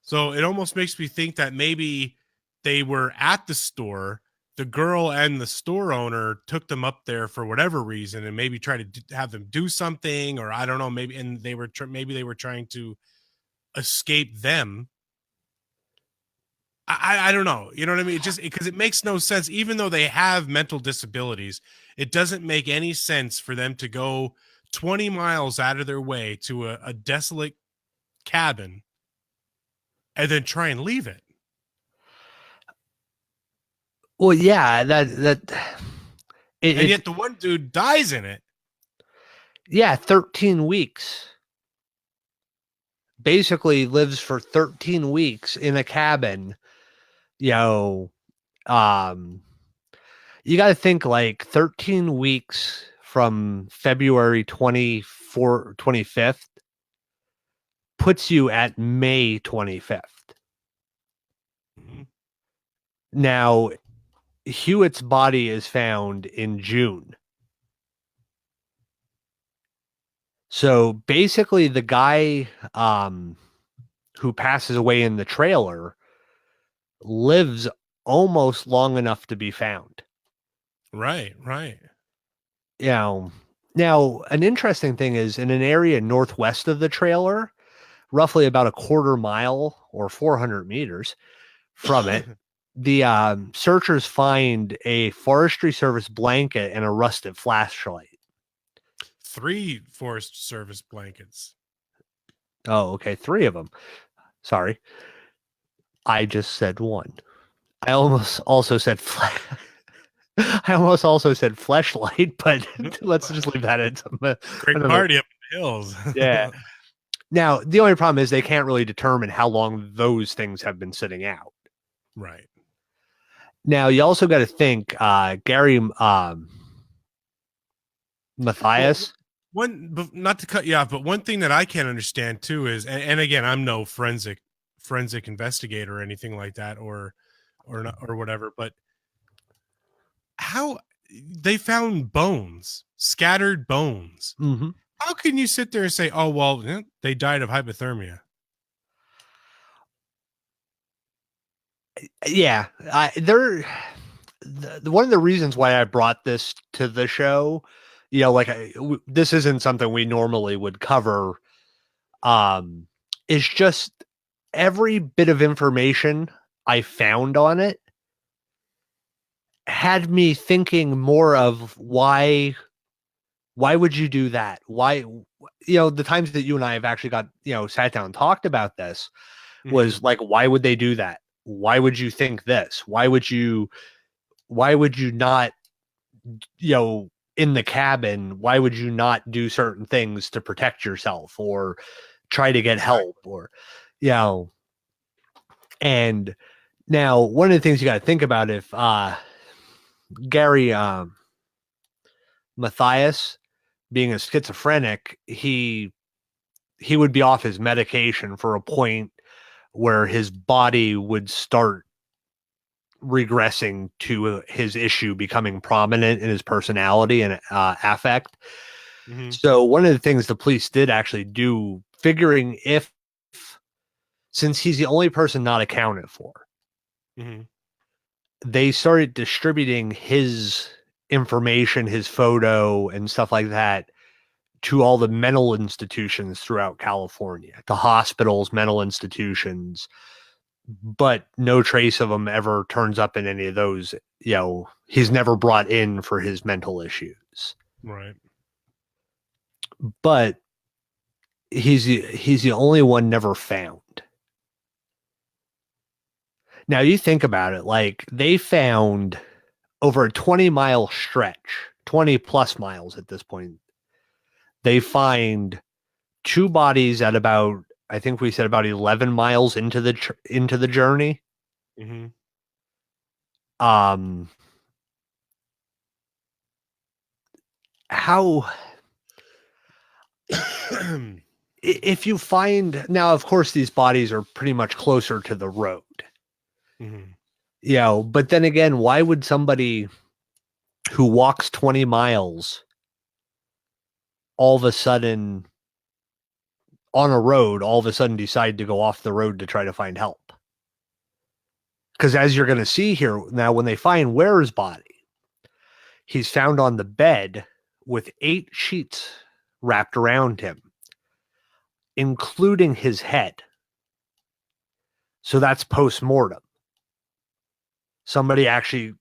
So it almost makes me think that maybe they were at the store. The girl and the store owner took them up there for whatever reason, and maybe try to have them do something, or I don't know, maybe, and maybe they were trying to escape them. I don't know. You know what I mean? It just, because it makes no sense. Even though they have mental disabilities, it doesn't make any sense for them to go 20 miles out of their way to a desolate cabin and then try and leave it. Well, yeah, and yet the one dude dies in it. Yeah, 13 weeks. Basically lives for 13 weeks in a cabin. You got to think, like, 13 weeks from February 25th puts you at May 25th. Mm-hmm. Now, Hewitt's body is found in June. So basically, the guy who passes away in the trailer lives almost long enough to be found. Right. Now, an interesting thing is, in an area northwest of the trailer, roughly about a quarter mile or 400 meters from it, the searchers find a Forestry Service blanket and a rusted flashlight. 3 Forest Service blankets. Oh, okay. 3 of them. Sorry. I just said 1. I almost also said I almost also said fleshlight, but let's just leave that at Great party up in the hills. Yeah. Now, the only problem is they can't really determine how long those things have been sitting out. Right. Now, you also got to think, Gary Mathias. Not to cut you off, but one thing that I can't understand too is, and again, I'm no forensic investigator or anything like that, or whatever, but how they found scattered bones. Mm-hmm. How can you sit there and say, "Oh well, they died of hypothermia"? Yeah, one of the reasons why I brought this to the show, this isn't something we normally would cover, is just every bit of information I found on it had me thinking more of why would you do that? Why, the times that you and I have actually got, sat down and talked about this was like, why would they do that? Why would you think this? Why would you not, in the cabin, why would you not do certain things to protect yourself or try to get help or, and now one of the things you got to think about, if Gary Mathias being a schizophrenic, he would be off his medication for a point where his body would start regressing to his issue becoming prominent in his personality and affect. Mm-hmm. So one of the things the police did actually do, figuring since he's the only person not accounted for, mm-hmm. they started distributing his information, his photo and stuff like that to all the mental institutions throughout California, to hospitals, mental institutions, but no trace of him ever turns up in any of those. He's never brought in for his mental issues. Right. But he's the only one never found. Now you think about it, like they found over a 20-mile stretch, 20 plus miles at this point. They find 2 bodies at about, I think we said about 11 miles into the journey. Mm-hmm. How if you find, now of course these bodies are pretty much closer to the road. Mm-hmm. But then again, why would somebody who walks 20 miles all of a sudden on a road, all of a sudden decide to go off the road to try to find help? Because as you're going to see here now, when they find Ware's body, he's found on the bed with 8 sheets wrapped around him, including his head. So that's post-mortem. Somebody actually,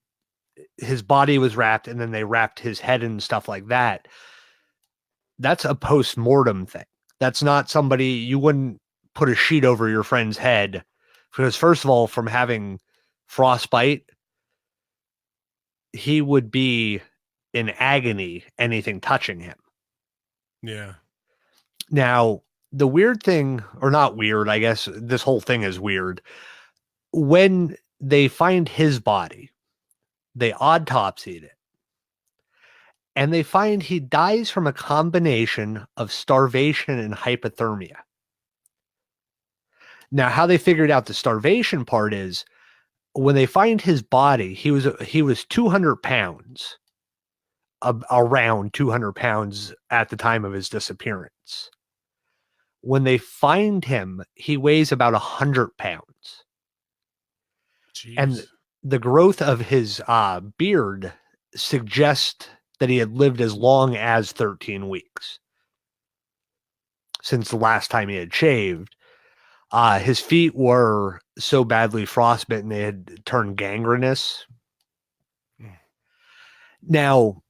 his body was wrapped and then they wrapped his head and stuff like that. That's a post-mortem thing. That's not somebody, you wouldn't put a sheet over your friend's head because, first of all, from having frostbite, he would be in agony, anything touching him. Yeah. Now, the weird thing, or not weird, I guess this whole thing is weird. When they find his body, they autopsied it, and they find he dies from a combination of starvation and hypothermia. Now, how they figured out the starvation part is when they find his body, he was 200 pounds, around 200 pounds at the time of his disappearance. When they find him, he weighs about 100 pounds. Jeez. And the growth of his beard suggests that he had lived as long as 13 weeks since the last time he had shaved. His feet were so badly frostbitten they had turned gangrenous. Now,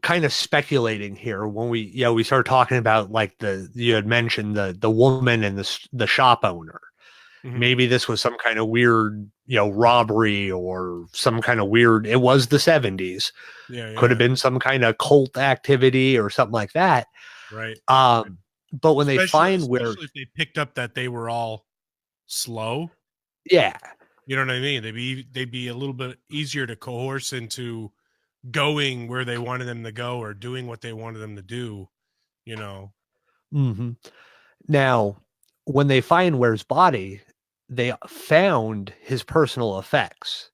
kind of speculating here when we started talking about like you had mentioned the woman and the shop owner. Mhm. Maybe this was some kind of weird, robbery or some kind of weird, it was the 70s. Yeah, Could have yeah. been some kind of cult activity or something like that. Right. But when they Especially find where, especially if they picked up that they were all slow. yeah, You know what I mean? They'd be a little bit easier to coerce into going where they wanted them to go or doing what they wanted them to do, you know. hmm now when they find Ware's body, they found his personal effects.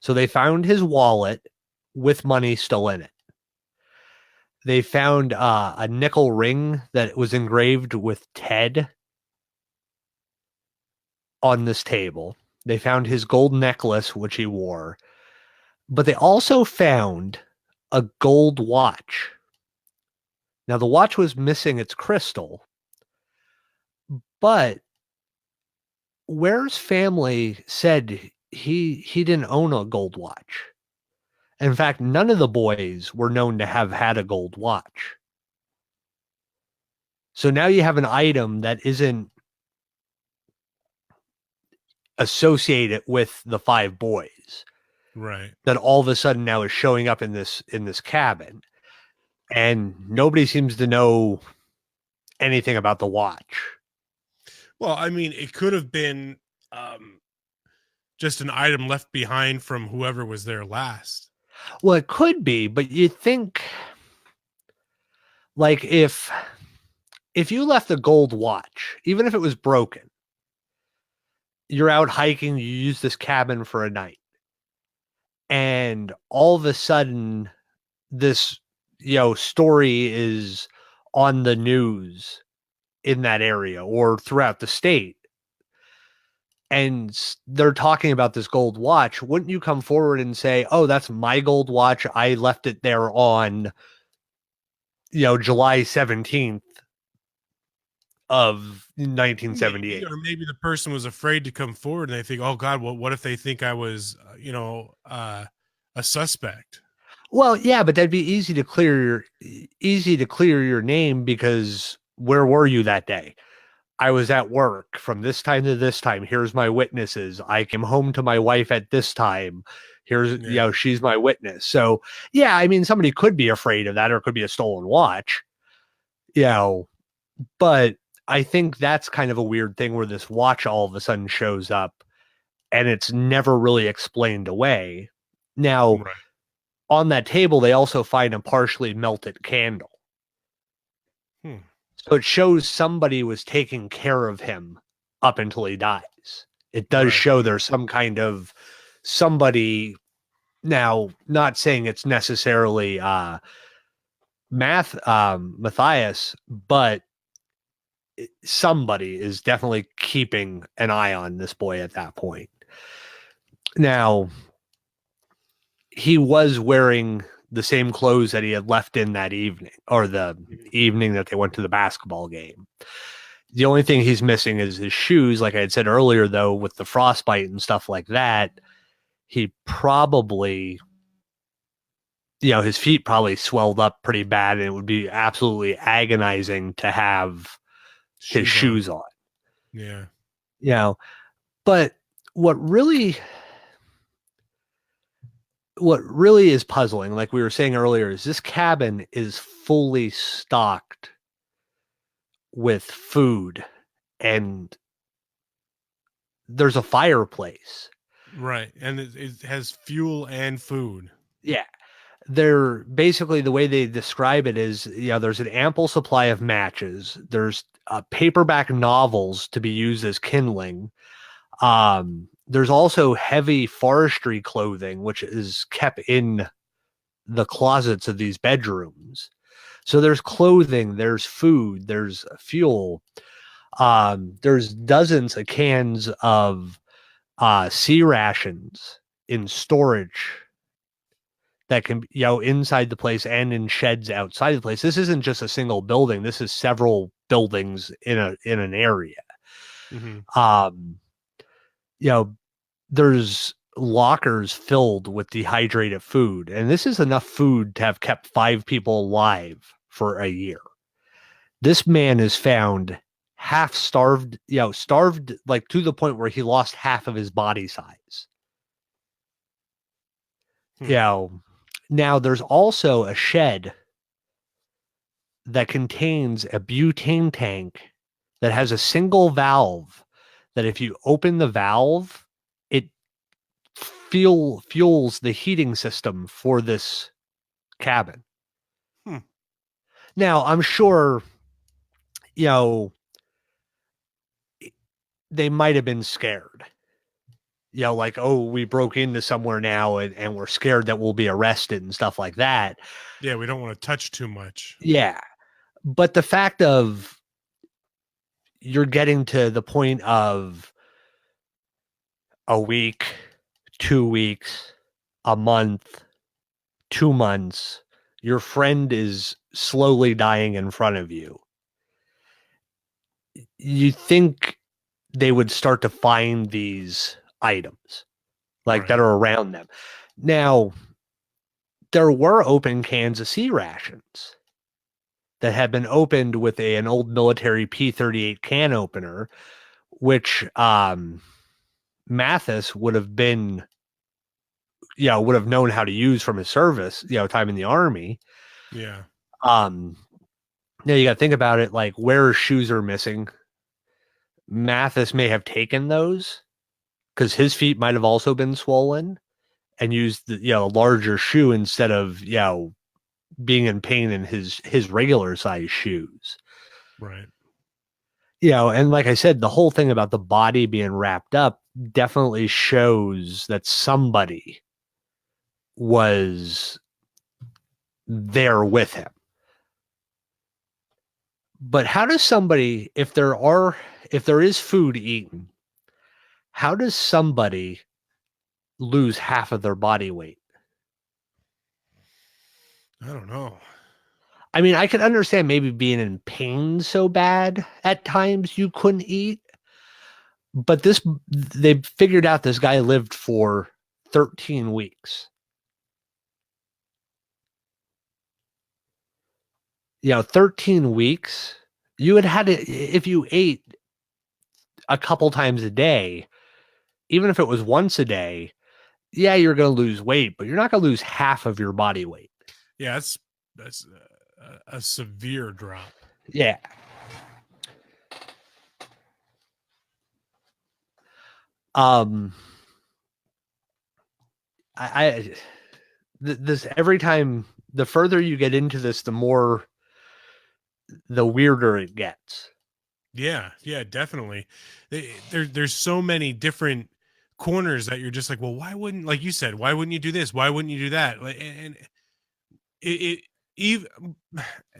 So they found his wallet with money still in it. They found a nickel ring that was engraved with Ted on this table. They found his gold necklace, which he wore, but they also found a gold watch. Now, the watch was missing its crystal, but Ware's family said he didn't own a gold watch. In fact, none of the boys were known to have had a gold watch. So now you have an item that isn't associated with the five boys Right. that all of a sudden now is showing up in this cabin, and nobody seems to know anything about the watch. Well, I mean, it could have been just an item left behind from whoever was there last. Well, it could be, but you think like if you left a gold watch, even if it was broken, you're out hiking, you use this cabin for a night, and all of a sudden this story is on the news in that area or throughout the state, and they're talking about this gold watch, wouldn't you come forward and say, oh, that's my gold watch, I left it there on July 17th of 1978? Or maybe the person was afraid to come forward and they think, oh God, what if they think I was a suspect? Well, yeah, but that'd be easy to clear your name, because where were you that day? I was at work from this time to this time. Here's my witnesses. I came home to my wife at this time. Here's, she's my witness. So, yeah, I mean, somebody could be afraid of that, or it could be a stolen watch, but I think that's kind of a weird thing where this watch all of a sudden shows up and it's never really explained away. Now, Right. on that table, they also find a partially melted candle. So it shows somebody was taking care of him up until he dies. It does show there's some kind of somebody. Now, not saying it's necessarily Mathias, but somebody is definitely keeping an eye on this boy at that point. Now, he was wearing the same clothes that he had left in that evening, or the evening that they went to the basketball game. The only thing he's missing is his shoes. Like I had said earlier, though, with the frostbite and stuff like that, he probably, his feet probably swelled up pretty bad, and it would be absolutely agonizing to have his shoes on. Yeah. But what really is puzzling, like we were saying earlier, is this cabin is fully stocked with food, and there's a fireplace. Right. And it has fuel and food. Yeah. They're basically, the way they describe it is, there's an ample supply of matches. There's paperback novels to be used as kindling. There's also heavy forestry clothing, which is kept in the closets of these bedrooms. So there's clothing, there's food, there's fuel. There's dozens of cans of sea rations in storage that can, inside the place and in sheds outside the place. This isn't just a single building. This is several buildings in an area. Mm-hmm. There's lockers filled with dehydrated food. And this is enough food to have kept 5 people alive for a year. This man is found half starved, starved like to the point where he lost half of his body size. Now there's also a shed that contains a butane tank that has a single valve that if you open the valve, it fuels the heating system for this cabin. Now, I'm sure, they might have been scared. Like, oh, we broke into somewhere now and we're scared that we'll be arrested and stuff like that. Yeah, we don't want to touch too much. Yeah. But the fact of you're getting to the point of a week, 2 weeks, a month, 2 months, your friend is slowly dying in front of you. You think they would start to find these items that are around them. Now, there were open cans of sea rations that had been opened with an old military P-38 can opener, which Mathis would have been, would have known how to use from his service, time in the Army. Yeah. Now you got to think about it, like where his shoes are missing. Mathis may have taken those because his feet might have also been swollen and used the larger shoe instead of being in pain in his regular size shoes. Right. And like I said, the whole thing about the body being wrapped up definitely shows that somebody was there with him. But how does somebody, if there is food eaten, how does somebody lose half of their body weight? I don't know. I mean, I can understand maybe being in pain so bad at times you couldn't eat, but they figured out this guy lived for 13 weeks. 13 weeks, you had to, if you ate a couple times a day, even if it was once a day, you're going to lose weight, but you're not going to lose half of your body weight. Yeah, that's a severe drop. Yeah. This every time, the further you get into this, the weirder it gets. Yeah, definitely. There's so many different corners that you're just like, well, why wouldn't, like you said, why wouldn't you do this? Why wouldn't you do that? And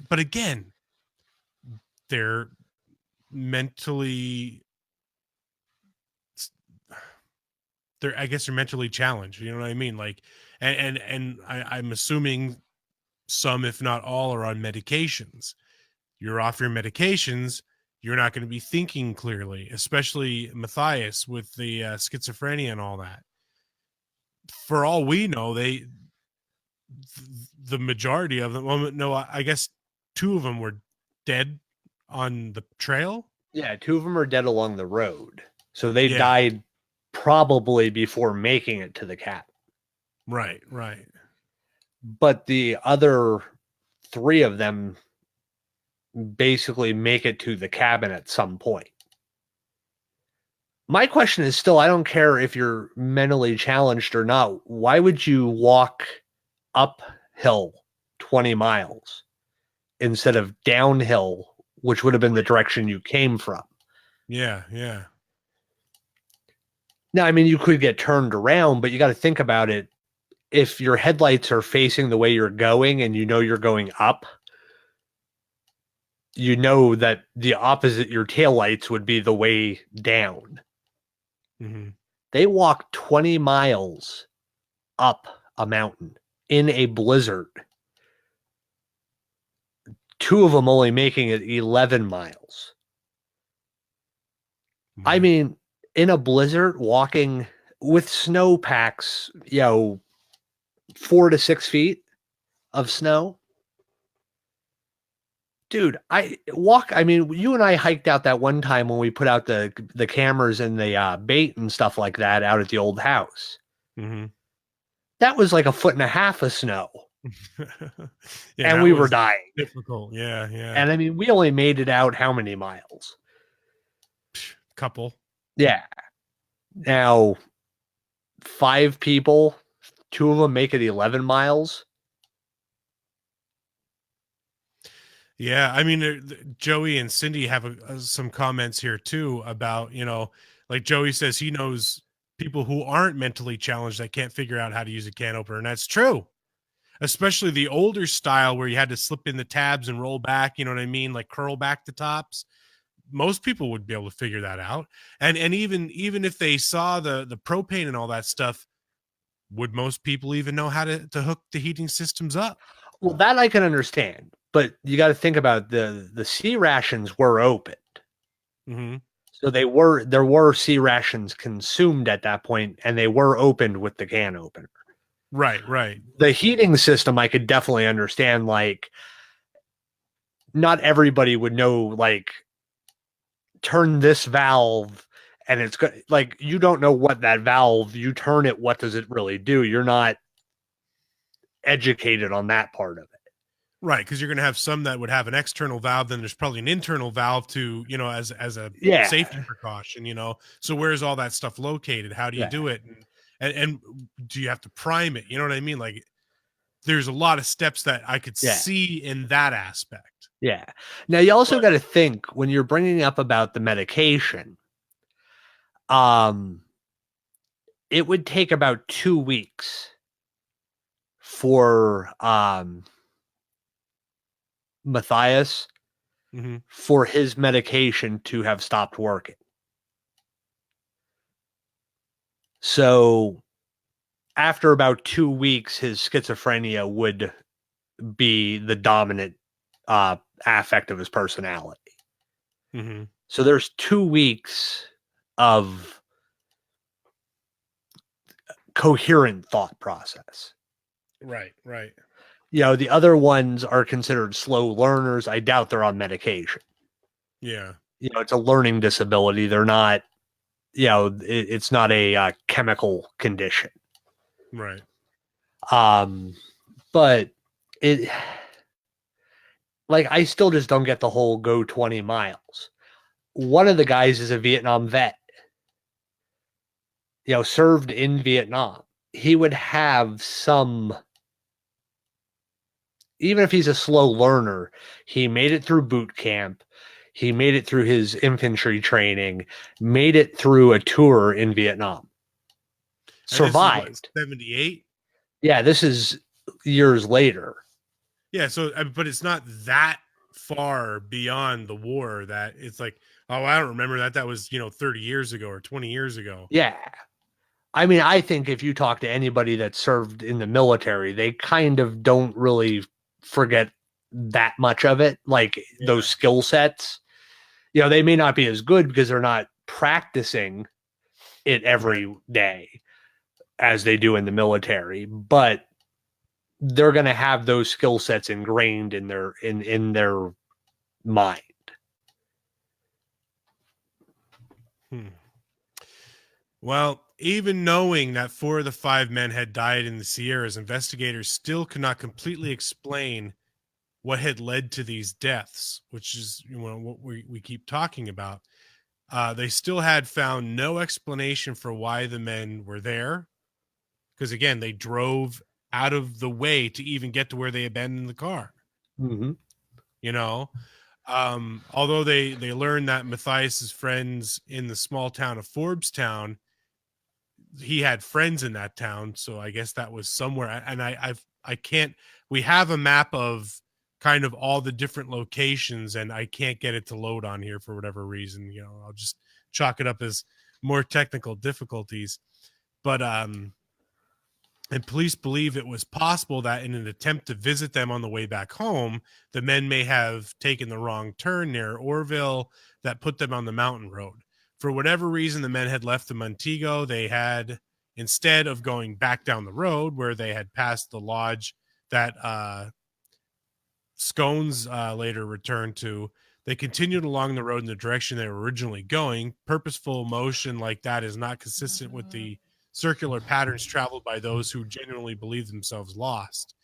but again, they're mentally, I guess they're mentally challenged. You know what I mean? Like, and I'm assuming some, if not all, are on medications. You're off your medications, you're not going to be thinking clearly, especially Mathias with the schizophrenia and all that. For all we know, the majority of them, well, no, I guess 2 of them were dead on the trail. Yeah, 2 of them are dead along the road. So they died probably before making it to the cabin. Right. But the other 3 of them basically make it to the cabin at some point. My question is still, I don't care if you're mentally challenged or not. Why would you walk uphill 20 miles instead of downhill, which would have been the direction you came from? Yeah. Now, I mean, you could get turned around, but you got to think about it. If your headlights are facing the way you're going and you're going up, that the opposite, your taillights would be the way down. Mm-hmm. They walked 20 miles up a mountain in a blizzard. 2 of them only making it 11 miles. Mm-hmm. I mean, in a blizzard, walking with snowpacks, 4 to 6 feet of snow. Dude, I mean, you and I hiked out that one time when we put out the cameras and the bait and stuff like that out at the old house. Mm-hmm. That was like 1.5 feet of snow. Yeah, and we were dying. Difficult. Yeah. And I mean, we only made it out how many miles? Couple. Yeah. Now, 5 people, 2 of them make it 11 miles. Yeah, I mean, Joey and Cindy have some comments here too about, like Joey says he knows people who aren't mentally challenged that can't figure out how to use a can opener, and that's true. Especially the older style where you had to slip in the tabs and roll back, you know what I mean, like curl back the tops. Most people would be able to figure that out, and even if they saw the propane and all that stuff, would most people even know how to hook the heating systems up? Well, that I can understand, but you got to think about the C rations were opened. Mm-hmm. So there were C rations consumed at that point, and they were opened with the can opener. Right. The heating system I could definitely understand. Like, not everybody would know, like, turn this valve, and it's good. Like, you don't know what that valve, you turn it, what does it really do? You're not educated on that part of it. Right, because you're going to have some that would have an external valve, then there's probably an internal valve to, as a safety precaution, So where's all that stuff located? How do you do it? And do you have to prime it? You know what I mean? Like, there's a lot of steps that I could see in that aspect. Yeah. Now you also got to think when you're bringing up about the medication, it would take about 2 weeks for Mathias for his medication to have stopped working. So after about 2 weeks, his schizophrenia would be the dominant affect of his personality. Mm-hmm. So there's 2 weeks of coherent thought process. Right. The other ones are considered slow learners. I doubt they're on medication. Yeah. It's a learning disability. They're not, it's not a chemical condition. Right. But it, like, I still just don't get the whole go 20 miles. One of the guys is a Vietnam vet, served in Vietnam. He would have some, even if he's a slow learner, he made it through boot camp. He made it through his infantry training, made it through a tour in Vietnam. Survived. 78? Yeah, this is years later. Yeah, so, but it's not that far beyond the war that it's like, oh, I don't remember that. That was, 30 years ago or 20 years ago. Yeah. I mean, I think if you talk to anybody that served in the military, they kind of don't really forget that much of it, like those skill sets. They may not be as good because they're not practicing it every day as they do in the military, but they're going to have those skill sets ingrained in their mind. Well, even knowing that 4 of the 5 men had died in the Sierras, investigators still could not completely explain what had led to these deaths, which is what we keep talking about. They still had found no explanation for why the men were there, because again, they drove out of the way to even get to where they abandoned the car. Mm-hmm. Although they learned that Mathias's friends in the small town of Forbestown, he had friends in that town, so I guess that was somewhere. And I can't. We have a map of kind of all the different locations, and I can't get it to load on here for whatever reason. I'll just chalk it up as more technical difficulties. But and police believe it was possible that in an attempt to visit them on the way back home, the men may have taken the wrong turn near Orville that put them on the mountain road. For whatever reason, the men had left the Montego. They had Instead of going back down the road where they had passed the lodge that Scones later returned to, they continued along the road in the direction they were originally going. Purposeful motion like that is not consistent with the circular patterns traveled by those who genuinely believe themselves lost.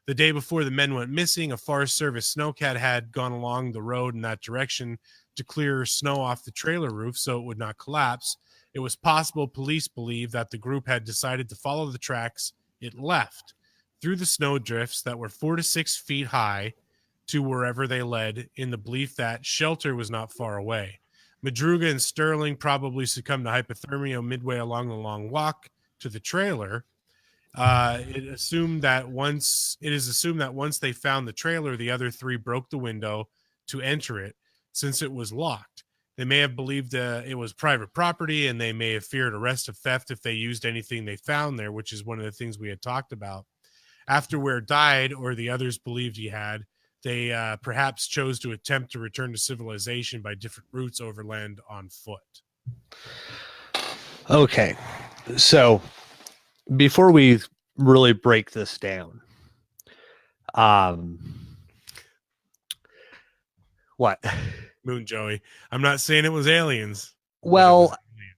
The day before the men went missing, a Forest Service snowcat had gone along the road in that direction to clear snow off the trailer roof so it would not collapse. It was possible police believed that the group had decided to follow the tracks it left through the snow drifts that were 4 to 6 feet high to wherever they led, in the belief that shelter was not far away. Madruga and Sterling probably succumbed to hypothermia midway along the long walk to the trailer. It is assumed that once they found the trailer, the other three broke the window to enter it, since it was locked. They may have believed it was private property, and they may have feared arrest of theft if they used anything they found there, which is one of the things we had talked about. After Ware died, or the others believed he had, they perhaps chose to attempt to return to civilization by different routes overland on foot. Okay, so before we really break this down, what? Moon Joey. I'm not saying it was aliens. Well,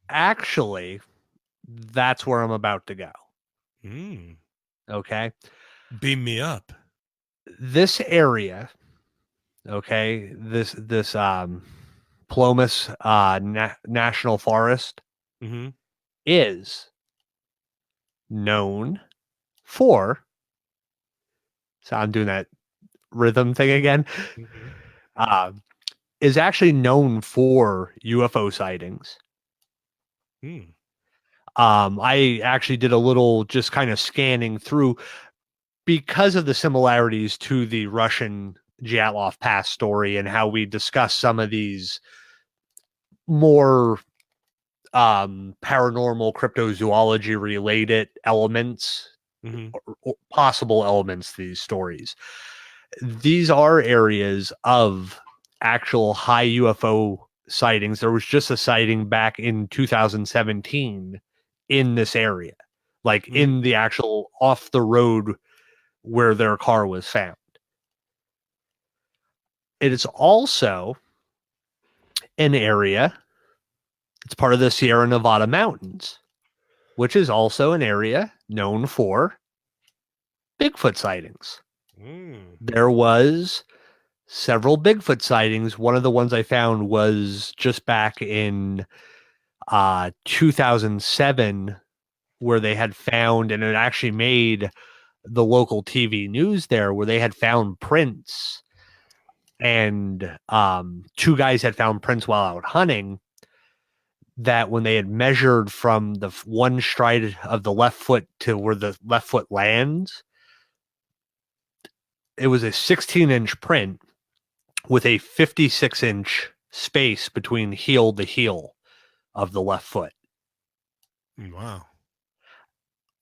actually, that's where I'm about to go. Okay. Beam me up. This area, okay, this Plomas National Forest is known for, so I'm doing that rhythm thing again, is actually known for UFO sightings. I actually did a little just kind of scanning through because of the similarities to the Russian Dyatlov Pass story and how we discuss some of these more paranormal cryptozoology related elements, or possible elements to these stories. These are areas of actual high UFO sightings. There was just a sighting back in 2017 in this area, like in the actual off the road where their car was found. It is also an area, it's part of the Sierra Nevada mountains, which is also an area known for Bigfoot sightings. There was several Bigfoot sightings. One of the ones I found was just back in 2007, where they had found, and it actually made the local TV news there, where they had found prints, and two guys had found prints while out hunting, that when they had measured from the one stride of the left foot to where the left foot lands, it was a 16-inch print with a 56-inch space between heel to heel of the left foot. Wow.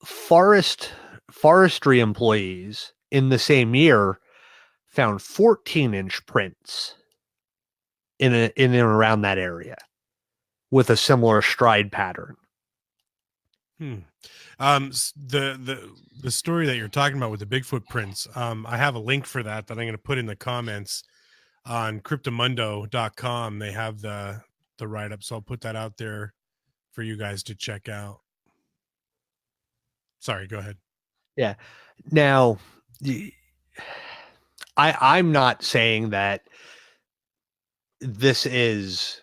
Forestry employees in the same year found 14-inch prints in and around that area with a similar stride pattern. The story that you're talking about with the Bigfoot prints, I have a link for that I'm going to put in the comments on cryptomundo.com. They have the write-up, so I'll put that out there for you guys to check out. Sorry, go ahead. Yeah. Now, I'm not saying that this is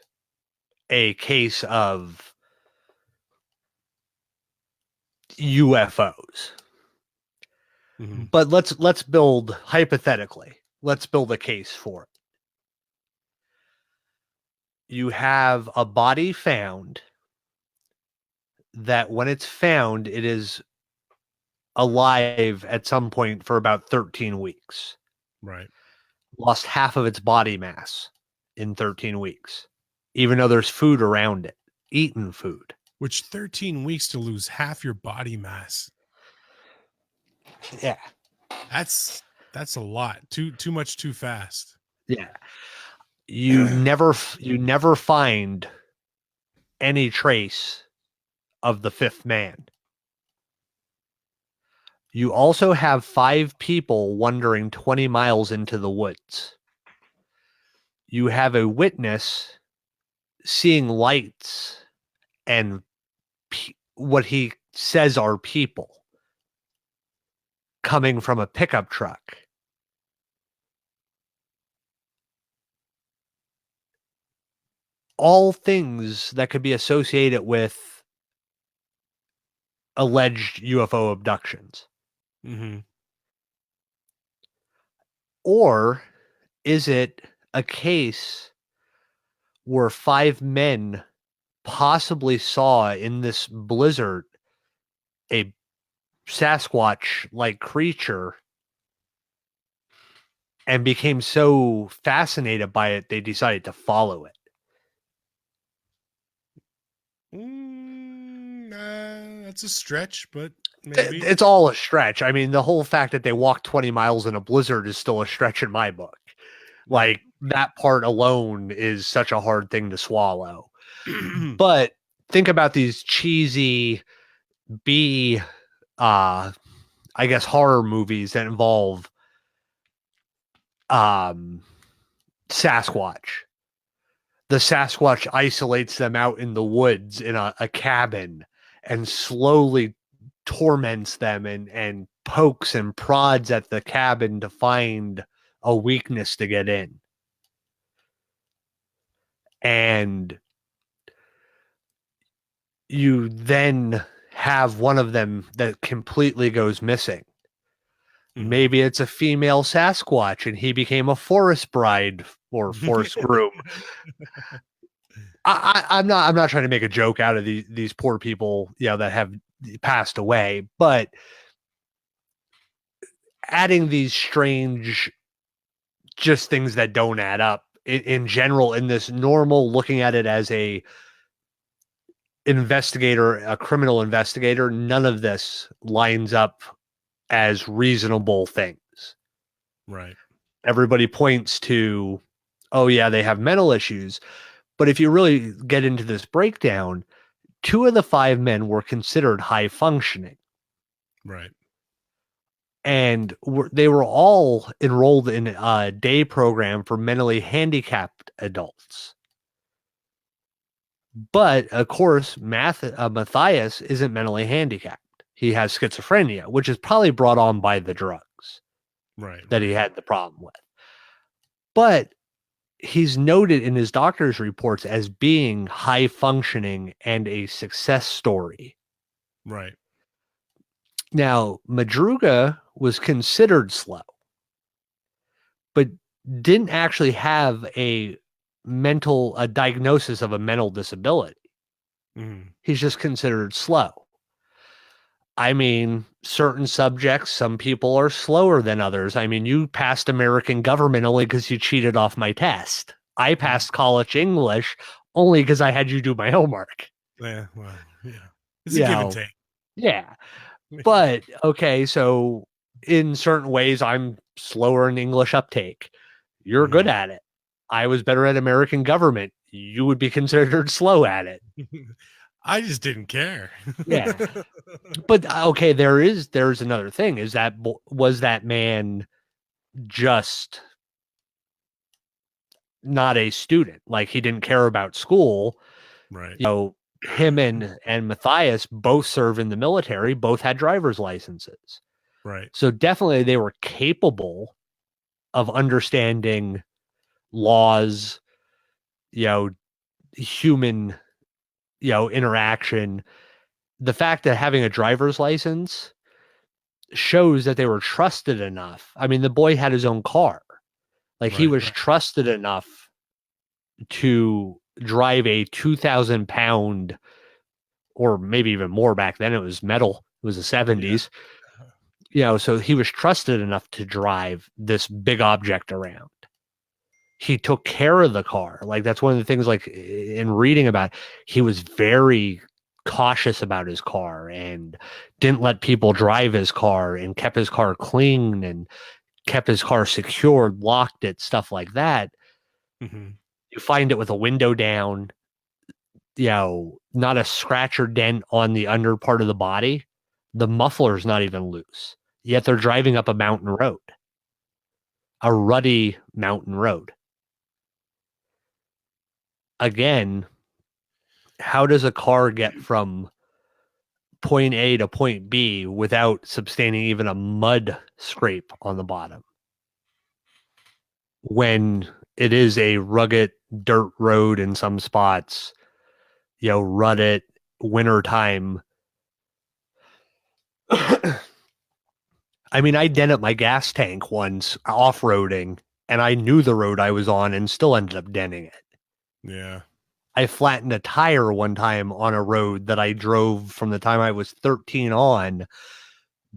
a case of UFOs. But let's build, hypothetically, let's build a case for it. You have a body found that when it's found, it is alive at some point for about 13 weeks. Right. Lost half of its body mass in 13 weeks, even though there's food around it, eaten food. Which 13 weeks to lose half your body mass. Yeah. That's a lot. Too much too fast. Yeah. You never find any trace of the fifth man You also have 5 people wandering 20 miles into the woods. You have a witness seeing lights and what he says are people coming from a pickup truck. All things that could be associated with alleged UFO abductions. Mm-hmm. Or is it a case where 5 men possibly saw in this blizzard a Sasquatch-like creature and became so fascinated by it they decided to follow it? That's a stretch, but maybe. It's all a stretch. I mean, the whole fact that they walked 20 miles in a blizzard is still a stretch in my book. Like, that part alone is such a hard thing to swallow. But think about these cheesy B, I guess, horror movies that involve Sasquatch. The Sasquatch isolates them out in the woods in a cabin and slowly torments them and pokes and prods at the cabin to find a weakness to get in. And you then have one of them that completely goes missing. Maybe it's a female Sasquatch and he became a forest bride or forest groom. I'm not trying to make a joke out of these poor people, that have passed away, but adding these strange, just things that don't add up in general, in this normal, looking at it as a criminal investigator, none of this lines up as reasonable things. Right. Everybody points to, oh yeah, they have mental issues. But if you really get into this breakdown, 2 of the 5 men were considered high functioning. Right. And they were all enrolled in a day program for mentally handicapped adults. But of course, Mathias isn't mentally handicapped. He has schizophrenia, which is probably brought on by the drugs that he had the problem with. But he's noted in his doctor's reports as being high functioning and a success story. Right. Now, Madruga was considered slow, but didn't actually have a diagnosis of a mental disability. He's just considered slow. I mean, certain subjects, some people are slower than others. I mean, you passed American government only because you cheated off my test. I passed college English only because I had you do my homework. Yeah, well, yeah. It's a give and take. Yeah. But, okay, so in certain ways, I'm slower in English uptake. You're good at it. I was better at American government. You would be considered slow at it. I just didn't care. Yeah. But okay, there's another thing. Was that man just not a student? Like, he didn't care about school. Right. Him and Mathias both served in the military, both had driver's licenses. Right. So definitely they were capable of understanding laws, human interaction. The fact that having a driver's license shows that they were trusted enough. I mean, the boy had his own car. Like, he was trusted enough to drive a 2,000 pound, or maybe even more back then. It was metal. It was the 70s. So he was trusted enough to drive this big object around. He took care of the car. Like, that's one of the things, like, in reading about, he was very cautious about his car and didn't let people drive his car and kept his car clean and kept his car secured, locked it, stuff like that. You find it with a window down, not a scratch or dent on the under part of the body. The muffler's not even loose. Yet they're driving up a mountain road, a rutty mountain road. Again, how does a car get from point A to point B without sustaining even a mud scrape on the bottom when it is a rugged dirt road in some spots, rutted wintertime? I mean, I dented my gas tank once off-roading, and I knew the road I was on and still ended up denting it. Yeah. I flattened a tire one time on a road that I drove from the time I was 13 on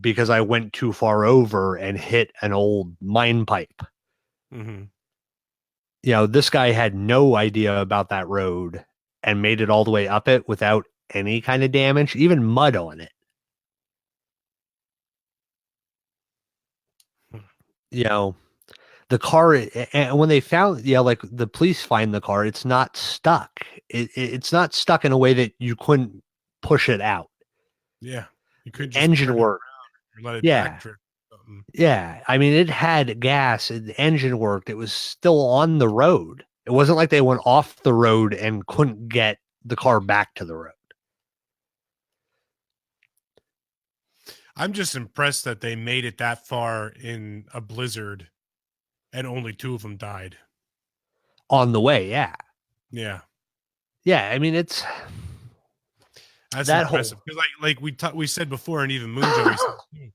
because I went too far over and hit an old mine pipe. Mm-hmm. This guy had no idea about that road and made it all the way up it without any kind of damage, even mud on it. The car, and when they found, like the police find the car, it's not stuck. It's not stuck in a way that you couldn't push it out. Yeah. You could just engine work. Let it Yeah. backtrip. Yeah. I mean, it had gas, the engine worked. It was still on the road. It wasn't like they went off the road and couldn't get the car back to the road. I'm just impressed that they made it that far in a blizzard and only 2 of them died. On the way, yeah. Yeah. Yeah, I mean, that's impressive. Because like we said before, and even Moonjo,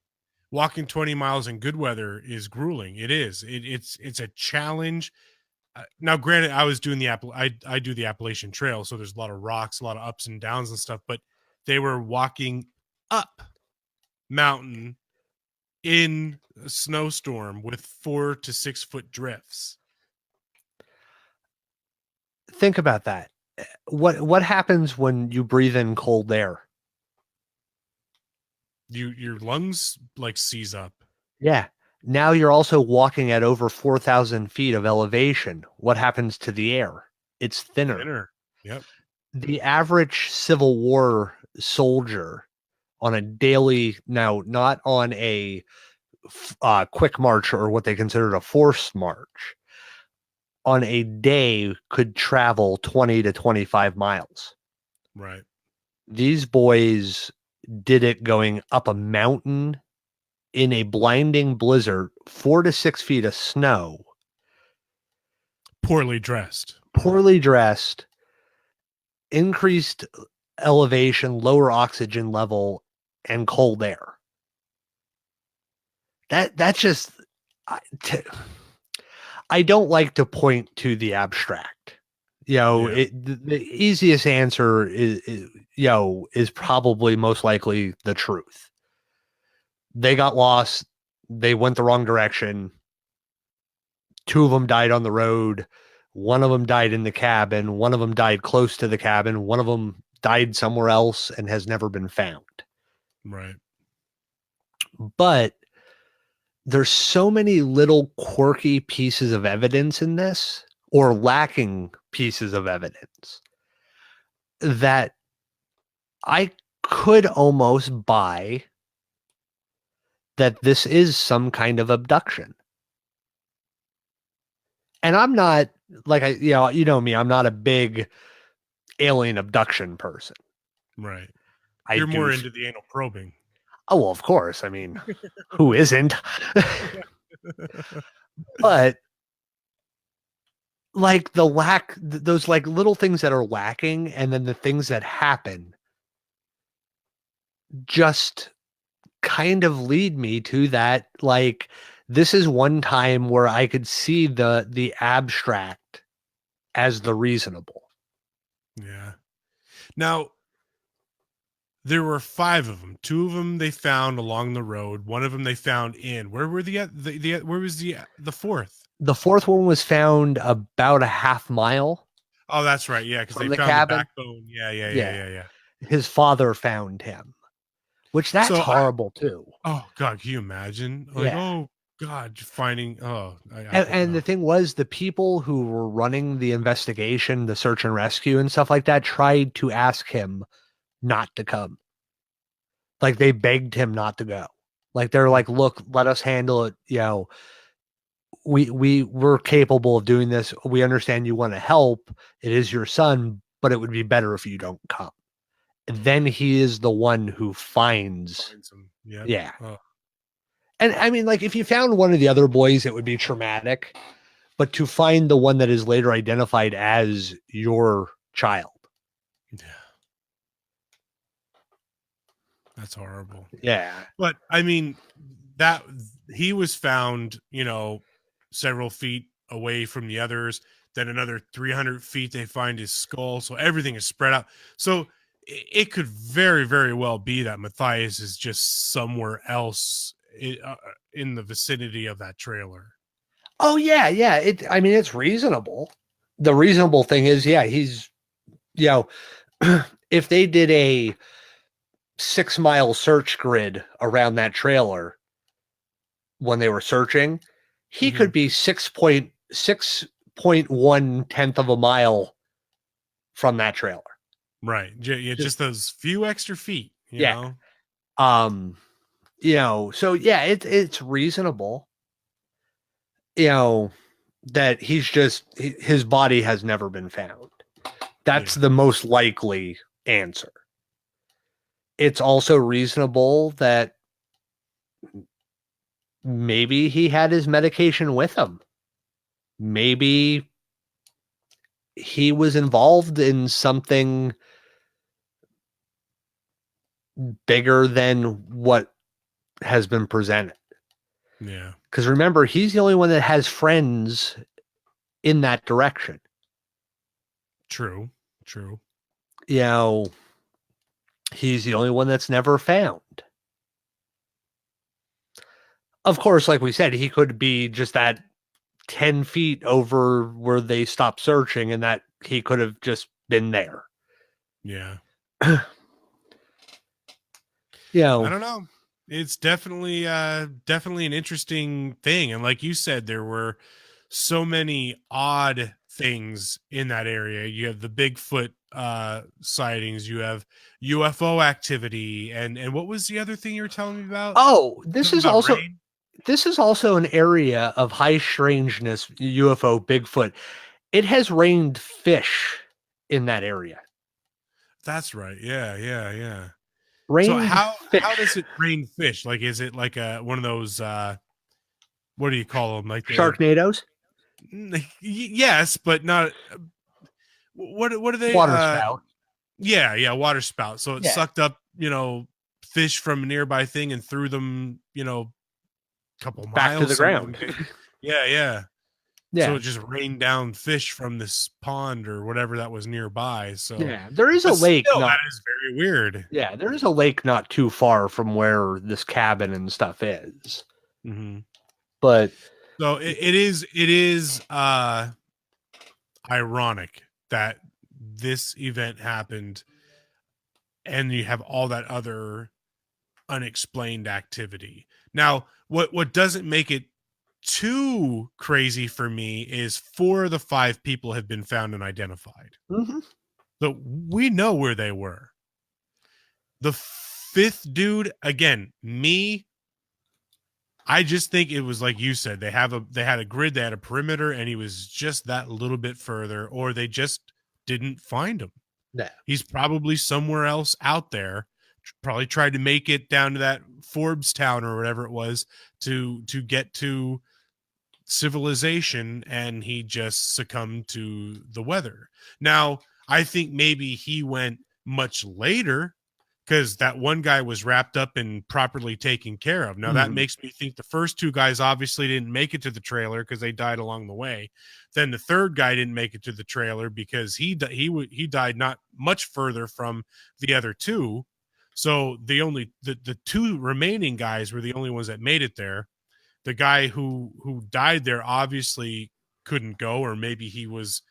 walking 20 miles in good weather is grueling. It is. It's a challenge. Now, granted, I was doing I do the Appalachian Trail, so there's a lot of rocks, a lot of ups and downs and stuff. But they were walking up mountain in a snowstorm with 4 to 6 foot drifts. Think about that. What happens when you breathe in cold air? Your lungs like seize up. Yeah. Now you're also walking at over 4,000 feet of elevation. What happens to the air? It's thinner. Yep. The average Civil War soldier on a daily, now not on a quick march or what they considered a forced march, on a day could travel 20 to 25 miles. Right. These boys did it going up a mountain in a blinding blizzard, 4 to 6 feet of snow. Poorly dressed, increased elevation, lower oxygen level, and cold air. That's just, I don't like to point to the abstract. The easiest answer is probably most likely the truth. They got lost. They went the wrong direction. 2 of them died on the road. 1 of them died in the cabin. 1 of them died close to the cabin. 1 of them died somewhere else and has never been found. Right. But there's so many little quirky pieces of evidence in this, or lacking pieces of evidence, that I could almost buy that this is some kind of abduction. And I'm not, like, you know me, I'm not a big alien abduction person. Right. You're more into the anal probing. Oh, well, of course. I mean, who isn't? But like those like little things that are lacking, and then the things that happen just kind of lead me to that. Like, this is one time where I could see the abstract as the reasonable. Yeah. Now, there were 5 of them. 2 of them they found along the road. 1 of them they found in. Where were where was the 4th? The 4th one was found about a half mile. Oh, that's right. Yeah, because they found cabin. the backbone. Yeah. His father found him, which that's horrible too. Oh God, can you imagine? Like, oh God, finding. And the thing was, the people who were running the investigation, the search and rescue and stuff like that, tried to ask him not to come. Like, they begged him not to go. Like they're like, look, let us handle it. You know, we're capable of doing this. We understand you want to help. It is your son, but it would be better if you don't come. And then he is the one who finds. Him. Yep. Yeah. Oh. And I mean, like, if you found one of the other boys, it would be traumatic. But to find the one that is later identified as your child. Yeah. That's horrible. Yeah. But I mean, that he was found, several feet away from the others. Then another 300 feet, they find his skull. So everything is spread out. So it could very, very well be that Mathias is just somewhere else in the vicinity of that trailer. Oh, yeah. Yeah. It's reasonable. The reasonable thing is, yeah, he's, if they did a 6-mile search grid around that trailer when they were searching, he could be 6.1 of a mile from that trailer. Right. Yeah, just those few extra feet. You know? So yeah, it's reasonable. That his body has never been found. That's the most likely answer. It's also reasonable that maybe he had his medication with him. Maybe he was involved in something bigger than what has been presented. Yeah. Because remember, he's the only one that has friends in that direction. True. He's the only one that's never found. Of course, like we said, he could be just that 10 feet over where they stopped searching, and that he could have just been there. Yeah. I don't know. It's definitely an interesting thing. And like you said, there were so many odd things in that area. You have the Bigfoot sightings, you have UFO activity, and what was the other thing you were telling me about? Oh, this is also rain? This is also an area of high strangeness, UFO, Bigfoot. It has rained fish in that area. That's right. Yeah. Rained So how does it rain fish? Like, is it like one of those what do you call them? Like Sharknadoes? Yes, but not. What are they? Water spout. Yeah, water spout. So it Yeah. sucked up, fish from a nearby thing and threw them, couple miles back to the ground. Yeah. Yeah. So it just rained down fish from this pond or whatever that was nearby. So yeah, there is a lake. That is very weird. Yeah, there is a lake not too far from where this cabin and stuff is. Mm-hmm. But so it is ironic that this event happened and you have all that other unexplained activity. Now, what doesn't make it too crazy for me is 4 of the 5 people have been found and identified. Mm-hmm. So we know where they were. The 5th dude, again, I just think it was like you said, they had a grid, they had a perimeter, and he was just that little bit further, or they just didn't find him. Yeah. He's probably somewhere else out there. Probably tried to make it down to that Forbes town or whatever it was to get to civilization, and he just succumbed to the weather. Now, I think maybe he went much later because that one guy was wrapped up and properly taken care of. Now, that makes me think the first 2 guys obviously didn't make it to the trailer because they died along the way. Then the 3rd guy didn't make it to the trailer because he died not much further from the other 2. So the 2 remaining guys were the only ones that made it there. The guy who died there obviously couldn't go, or maybe he was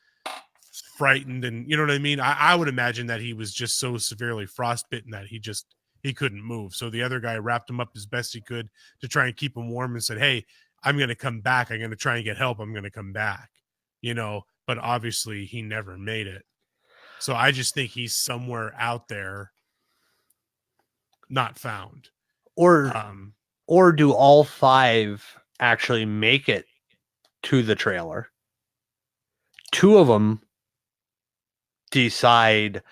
frightened, and you know what I mean? I would imagine that he was just so severely frostbitten that he couldn't move. So the other guy wrapped him up as best he could to try and keep him warm and said, "Hey, I'm going to come back. I'm going to try and get help. I'm going to come back." But obviously he never made it. So I just think he's somewhere out there not found. Or Or do all 5 actually make it to the trailer? 2 of them decide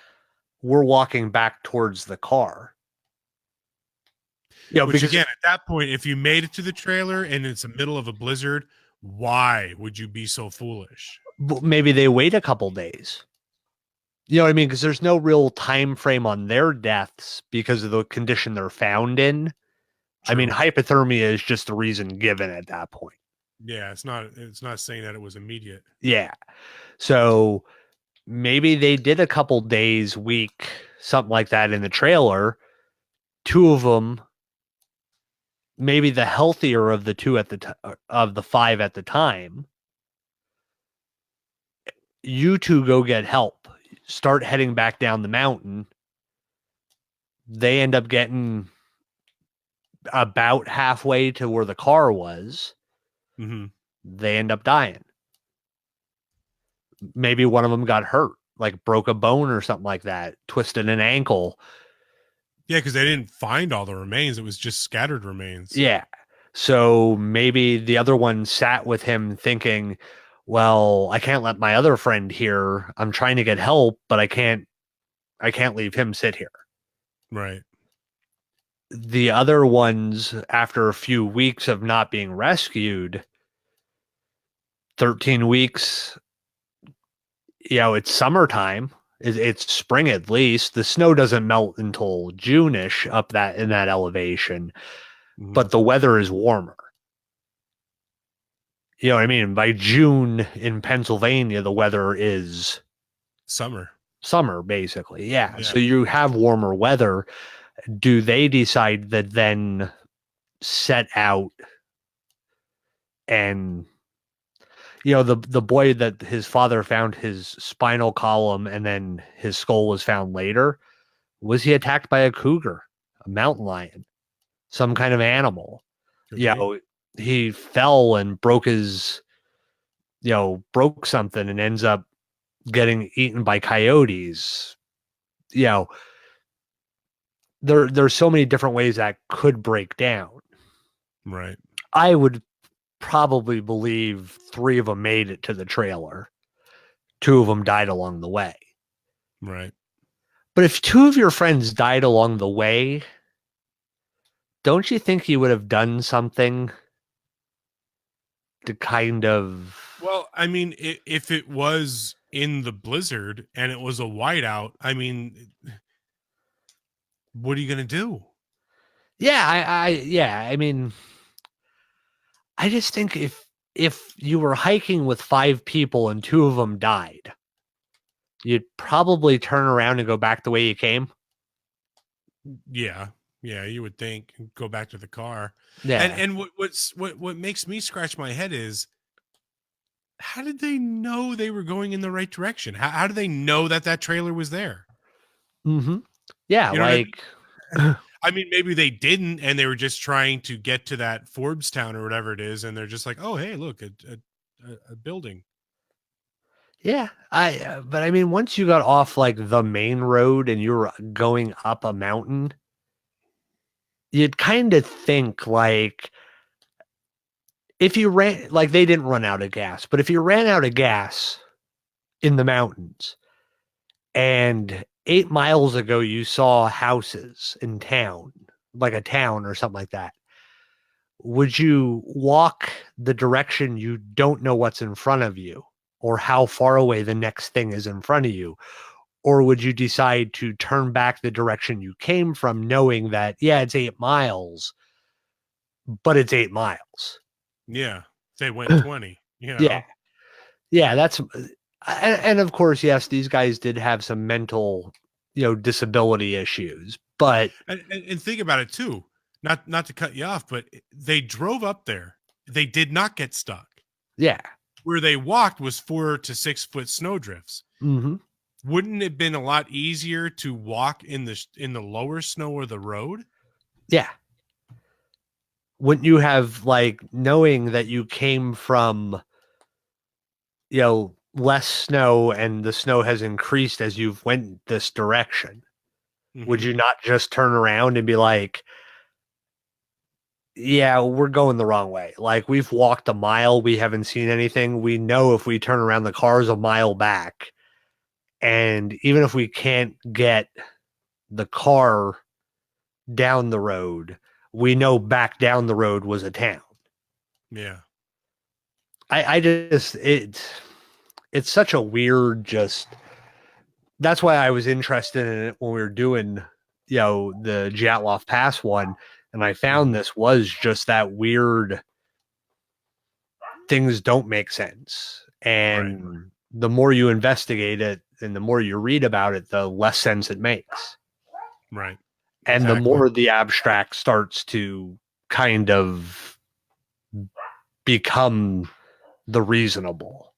we're walking back towards the car. Which because, again, at that point, if you made it to the trailer and it's the middle of a blizzard, why would you be so foolish? Maybe they wait a couple days. You know what I mean? Because there's no real time frame on their deaths because of the condition they're found in. True. I mean, hypothermia is just the reason given at that point. Yeah, it's not saying that it was immediate. Yeah. So maybe they did a couple days, week, something like that in the trailer. 2 of them, maybe the healthier of the 2 of the 5 at the time. You 2 go get help. Start heading back down the mountain. They end up getting about halfway to where the car was. Mm-hmm. They end up dying. Maybe one of them got hurt, like broke a bone or something like that, twisted an ankle. Yeah, because they didn't find all the remains. It was just scattered remains. Yeah. So maybe the other one sat with him thinking, well, I can't let my other friend here. I'm trying to get help, but I can't leave him sit here. Right. The other ones, after a few weeks of not being rescued, 13 weeks, it's summertime. It's spring at least. The snow doesn't melt until June-ish up in that elevation, but the weather is warmer. You know what I mean? By June in Pennsylvania, the weather is summer, basically. Yeah. So you have warmer weather. Do they decide that then set out and, the boy that his father found his spinal column and then his skull was found later, was he attacked by a cougar, a mountain lion, some kind of animal? He fell and broke broke something and ends up getting eaten by coyotes. There's so many different ways that could break down. Right. I would probably believe 3 of them made it to the trailer. 2 of them died along the way. Right. But if 2 of your friends died along the way, don't you think you would have done something to kind of... Well, I mean, if it was in the blizzard and it was a whiteout, I mean, what are you going to do? Yeah, I mean, I just think if you were hiking with 5 people and 2 of them died, you'd probably turn around and go back the way you came. Yeah, you would think, go back to the car. Yeah. And what makes me scratch my head is, how did they know they were going in the right direction? How did they know that trailer was there? Mm-hmm. Yeah, I mean, maybe they didn't, and they were just trying to get to that Forbes town or whatever it is, and they're just like, oh, hey, look, a building. Yeah, but I mean, once you got off like the main road and you were going up a mountain, you'd kind of think like, if you ran, like they didn't run out of gas, but if you ran out of gas in the mountains and 8 miles ago you saw houses in town, like a town or something like that, would you walk the direction you don't know what's in front of you or how far away the next thing is in front of you? Or would you decide to turn back the direction you came from, knowing that, yeah, it's 8 miles, but it's 8 miles? Yeah, they went 20. Yeah, that's, and of course, yes, these guys did have some mental, disability issues, but and think about it too. Not to cut you off, but they drove up there. They did not get stuck. Yeah, where they walked was 4 to 6 foot snowdrifts. Mm-hmm. Wouldn't it have been a lot easier to walk in the lower snow of the road? Yeah. Wouldn't you have, like, knowing that you came from, less snow and the snow has increased as you've went this direction? Mm-hmm. Would you not just turn around and be like, yeah, we're going the wrong way. Like, we've walked a mile, we haven't seen anything. We know if we turn around, the car's a mile back. And even if we can't get the car down the road, we know back down the road was a town. Yeah. I just, it's such a weird, just, that's why I was interested in it when we were doing, the Dyatlov Pass one. And I found this was just that weird, things don't make sense. And the more you investigate it and the more you read about it, the less sense it makes. Right. And Exactly. the more the abstract starts to kind of become the reasonable.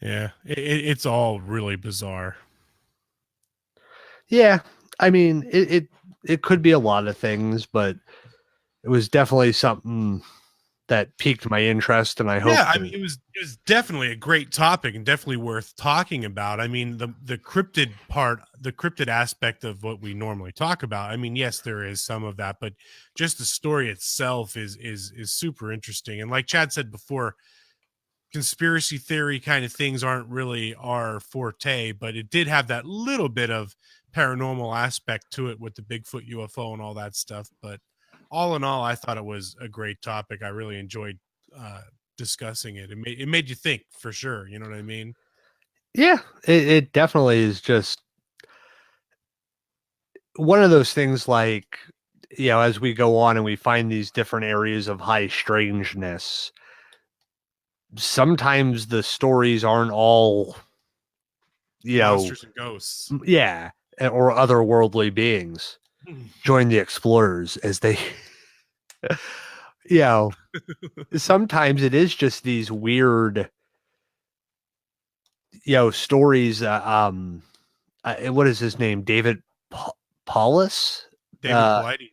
Yeah. It's all really bizarre. Yeah. I mean, it could be a lot of things, but it was definitely something that piqued my interest, and I hope. Yeah, I mean, it was definitely a great topic and definitely worth talking about. I mean, the cryptid part, the cryptid aspect of what we normally talk about. I mean, yes, there is some of that, but just the story itself is super interesting. And like Chad said before, conspiracy theory kind of things aren't really our forte, but it did have that little bit of paranormal aspect to it with the Bigfoot UFO and all that stuff. But all in all, I thought it was a great topic. I really enjoyed discussing it. It made you think for sure. You know what I mean? Yeah, it definitely is just one of those things, like, as we go on and we find these different areas of high strangeness, sometimes the stories aren't all, Monsters and ghosts. yeah, or otherworldly beings. Join the Explorers as they, sometimes it is just these weird, stories. What is his name? David Paulus? David Paulides.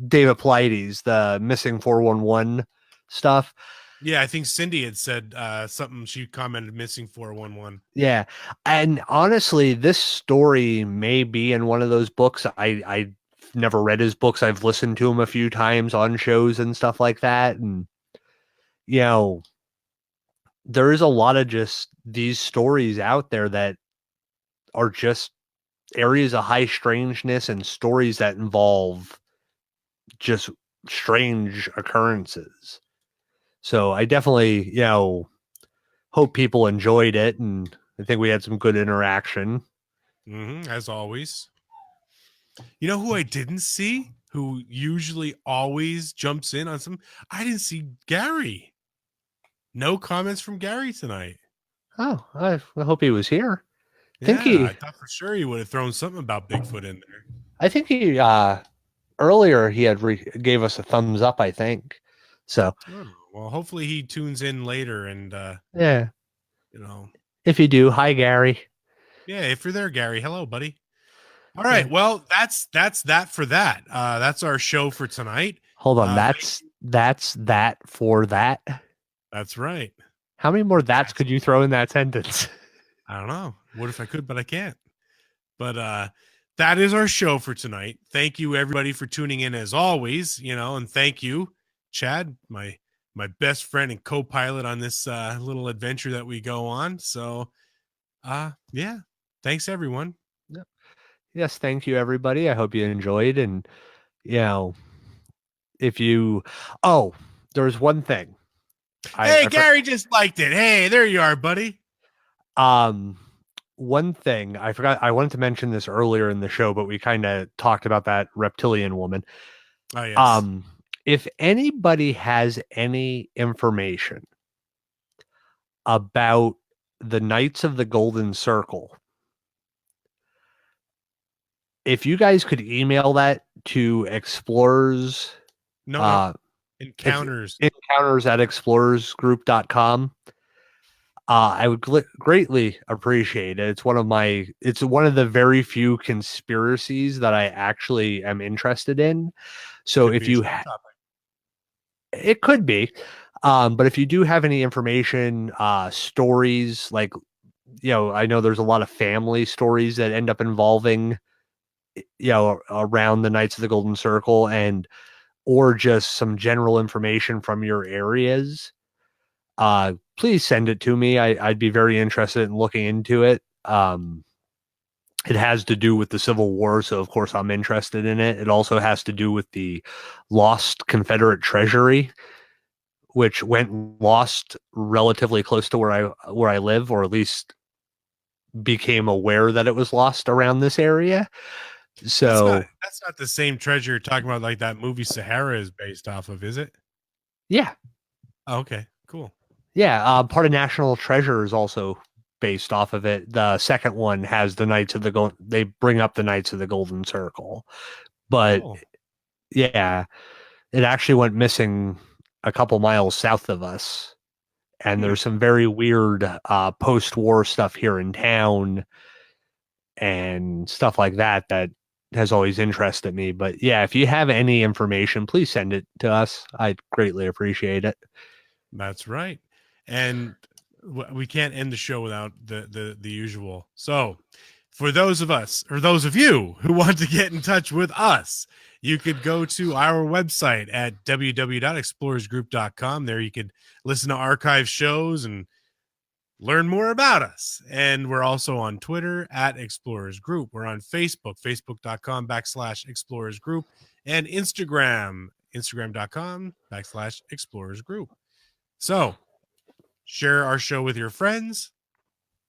David Paulides, the missing 411 stuff. Yeah, I think Cindy had said something. She commented missing 411. Yeah. And honestly, this story may be in one of those books. I never read his books. I've listened to him a few times on shows and stuff like that. And, there is a lot of just these stories out there that are just areas of high strangeness and stories that involve just strange occurrences. So I definitely, hope people enjoyed it, and I think we had some good interaction. As always. You know who I didn't see? Who usually always jumps in on some? I didn't see Gary. No comments from Gary tonight. Oh, I hope he was here. I thought for sure he would have thrown something about Bigfoot in there. I think he earlier he had gave us a thumbs up, I think. So, well, hopefully he tunes in later and yeah. If you do, hi Gary. Yeah, if you're there, Gary, hello, buddy. All right, well, that's that for that. That's our show for tonight. Hold on, that's that for that. That's right. How many more that's could you throw in that sentence? I don't know. What if I could, but I can't. But that is our show for tonight. Thank you everybody for tuning in as always, and thank you, Chad, my best friend and co-pilot on this little adventure that we go on. So yeah, thanks everyone. Yes, thank you everybody. I hope you enjoyed, and if you there's one thing. Gary just liked it. Hey, there you are, buddy. One thing I forgot, I wanted to mention this earlier in the show, but we kind of talked about that reptilian woman. Oh, yes. If anybody has any information about the Knights of the Golden Circle, if you guys could email that to Explorers, encounters at explorersgroup.com, I would greatly appreciate it. It's one of the very few conspiracies that I actually am interested in. So if you it could be, but if you do have any information, stories, like, I know there's a lot of family stories that end up involving, around the Knights of the Golden Circle, and or just some general information from your areas, please send it to me. I'd be very interested in looking into it. It has to do with the Civil War, so of course I'm interested in it. It also has to do with the lost Confederate treasury, which went lost relatively close to where I live, or at least became aware that it was lost around this area. So that's not the same treasure you're talking about, like that movie Sahara is based off of, is it? Yeah. Oh, okay, cool. Yeah, part of National Treasure is also based off of it. The second one has the Knights of the Golden. They bring up the Knights of the Golden Circle, but yeah, it actually went missing a couple miles south of us, and there's some very weird post-war stuff here in town and stuff like that that has always interested me. But yeah, if you have any information, please send it to us. I'd greatly appreciate it. That's right. And we can't end the show without the usual. So for those of us, or those of you who want to get in touch with us, you could go to our website at www.explorersgroup.com. There you could listen to archive shows and learn more about us. And we're also on Twitter at Explorers Group. We're on Facebook, facebook.com/Explorers Group, and Instagram, instagram.com/Explorers Group. So share our show with your friends.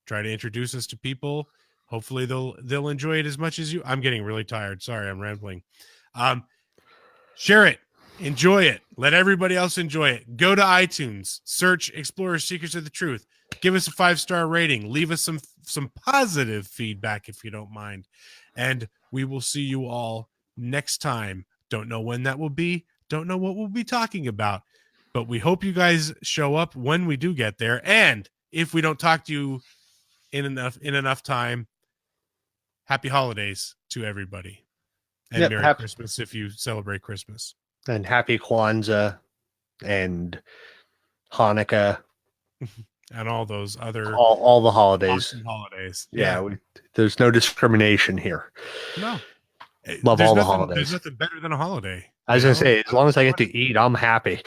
Try to introduce us to people. Hopefully they'll enjoy it as much as you. I'm getting really tired. Sorry, I'm rambling. Share it. Enjoy it. Let everybody else enjoy it. Go to iTunes. Search Explorers Secrets of the Truth. Give us a 5-star rating. Leave us some positive feedback if you don't mind. And we will see you all next time. Don't know when that will be. Don't know what we'll be talking about. But we hope you guys show up when we do get there. And if we don't talk to you in enough time, happy holidays to everybody. And Merry Christmas if you celebrate Christmas. And happy Kwanzaa and Hanukkah. And all those other all the holidays. Awesome holidays. Yeah, there's no discrimination here. No. Love all the holidays. There's nothing better than a holiday. I was going to say, as long as I get to eat, I'm happy.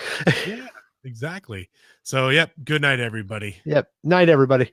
Yeah, exactly. So, yep. Good night, everybody. Yep. Night, everybody.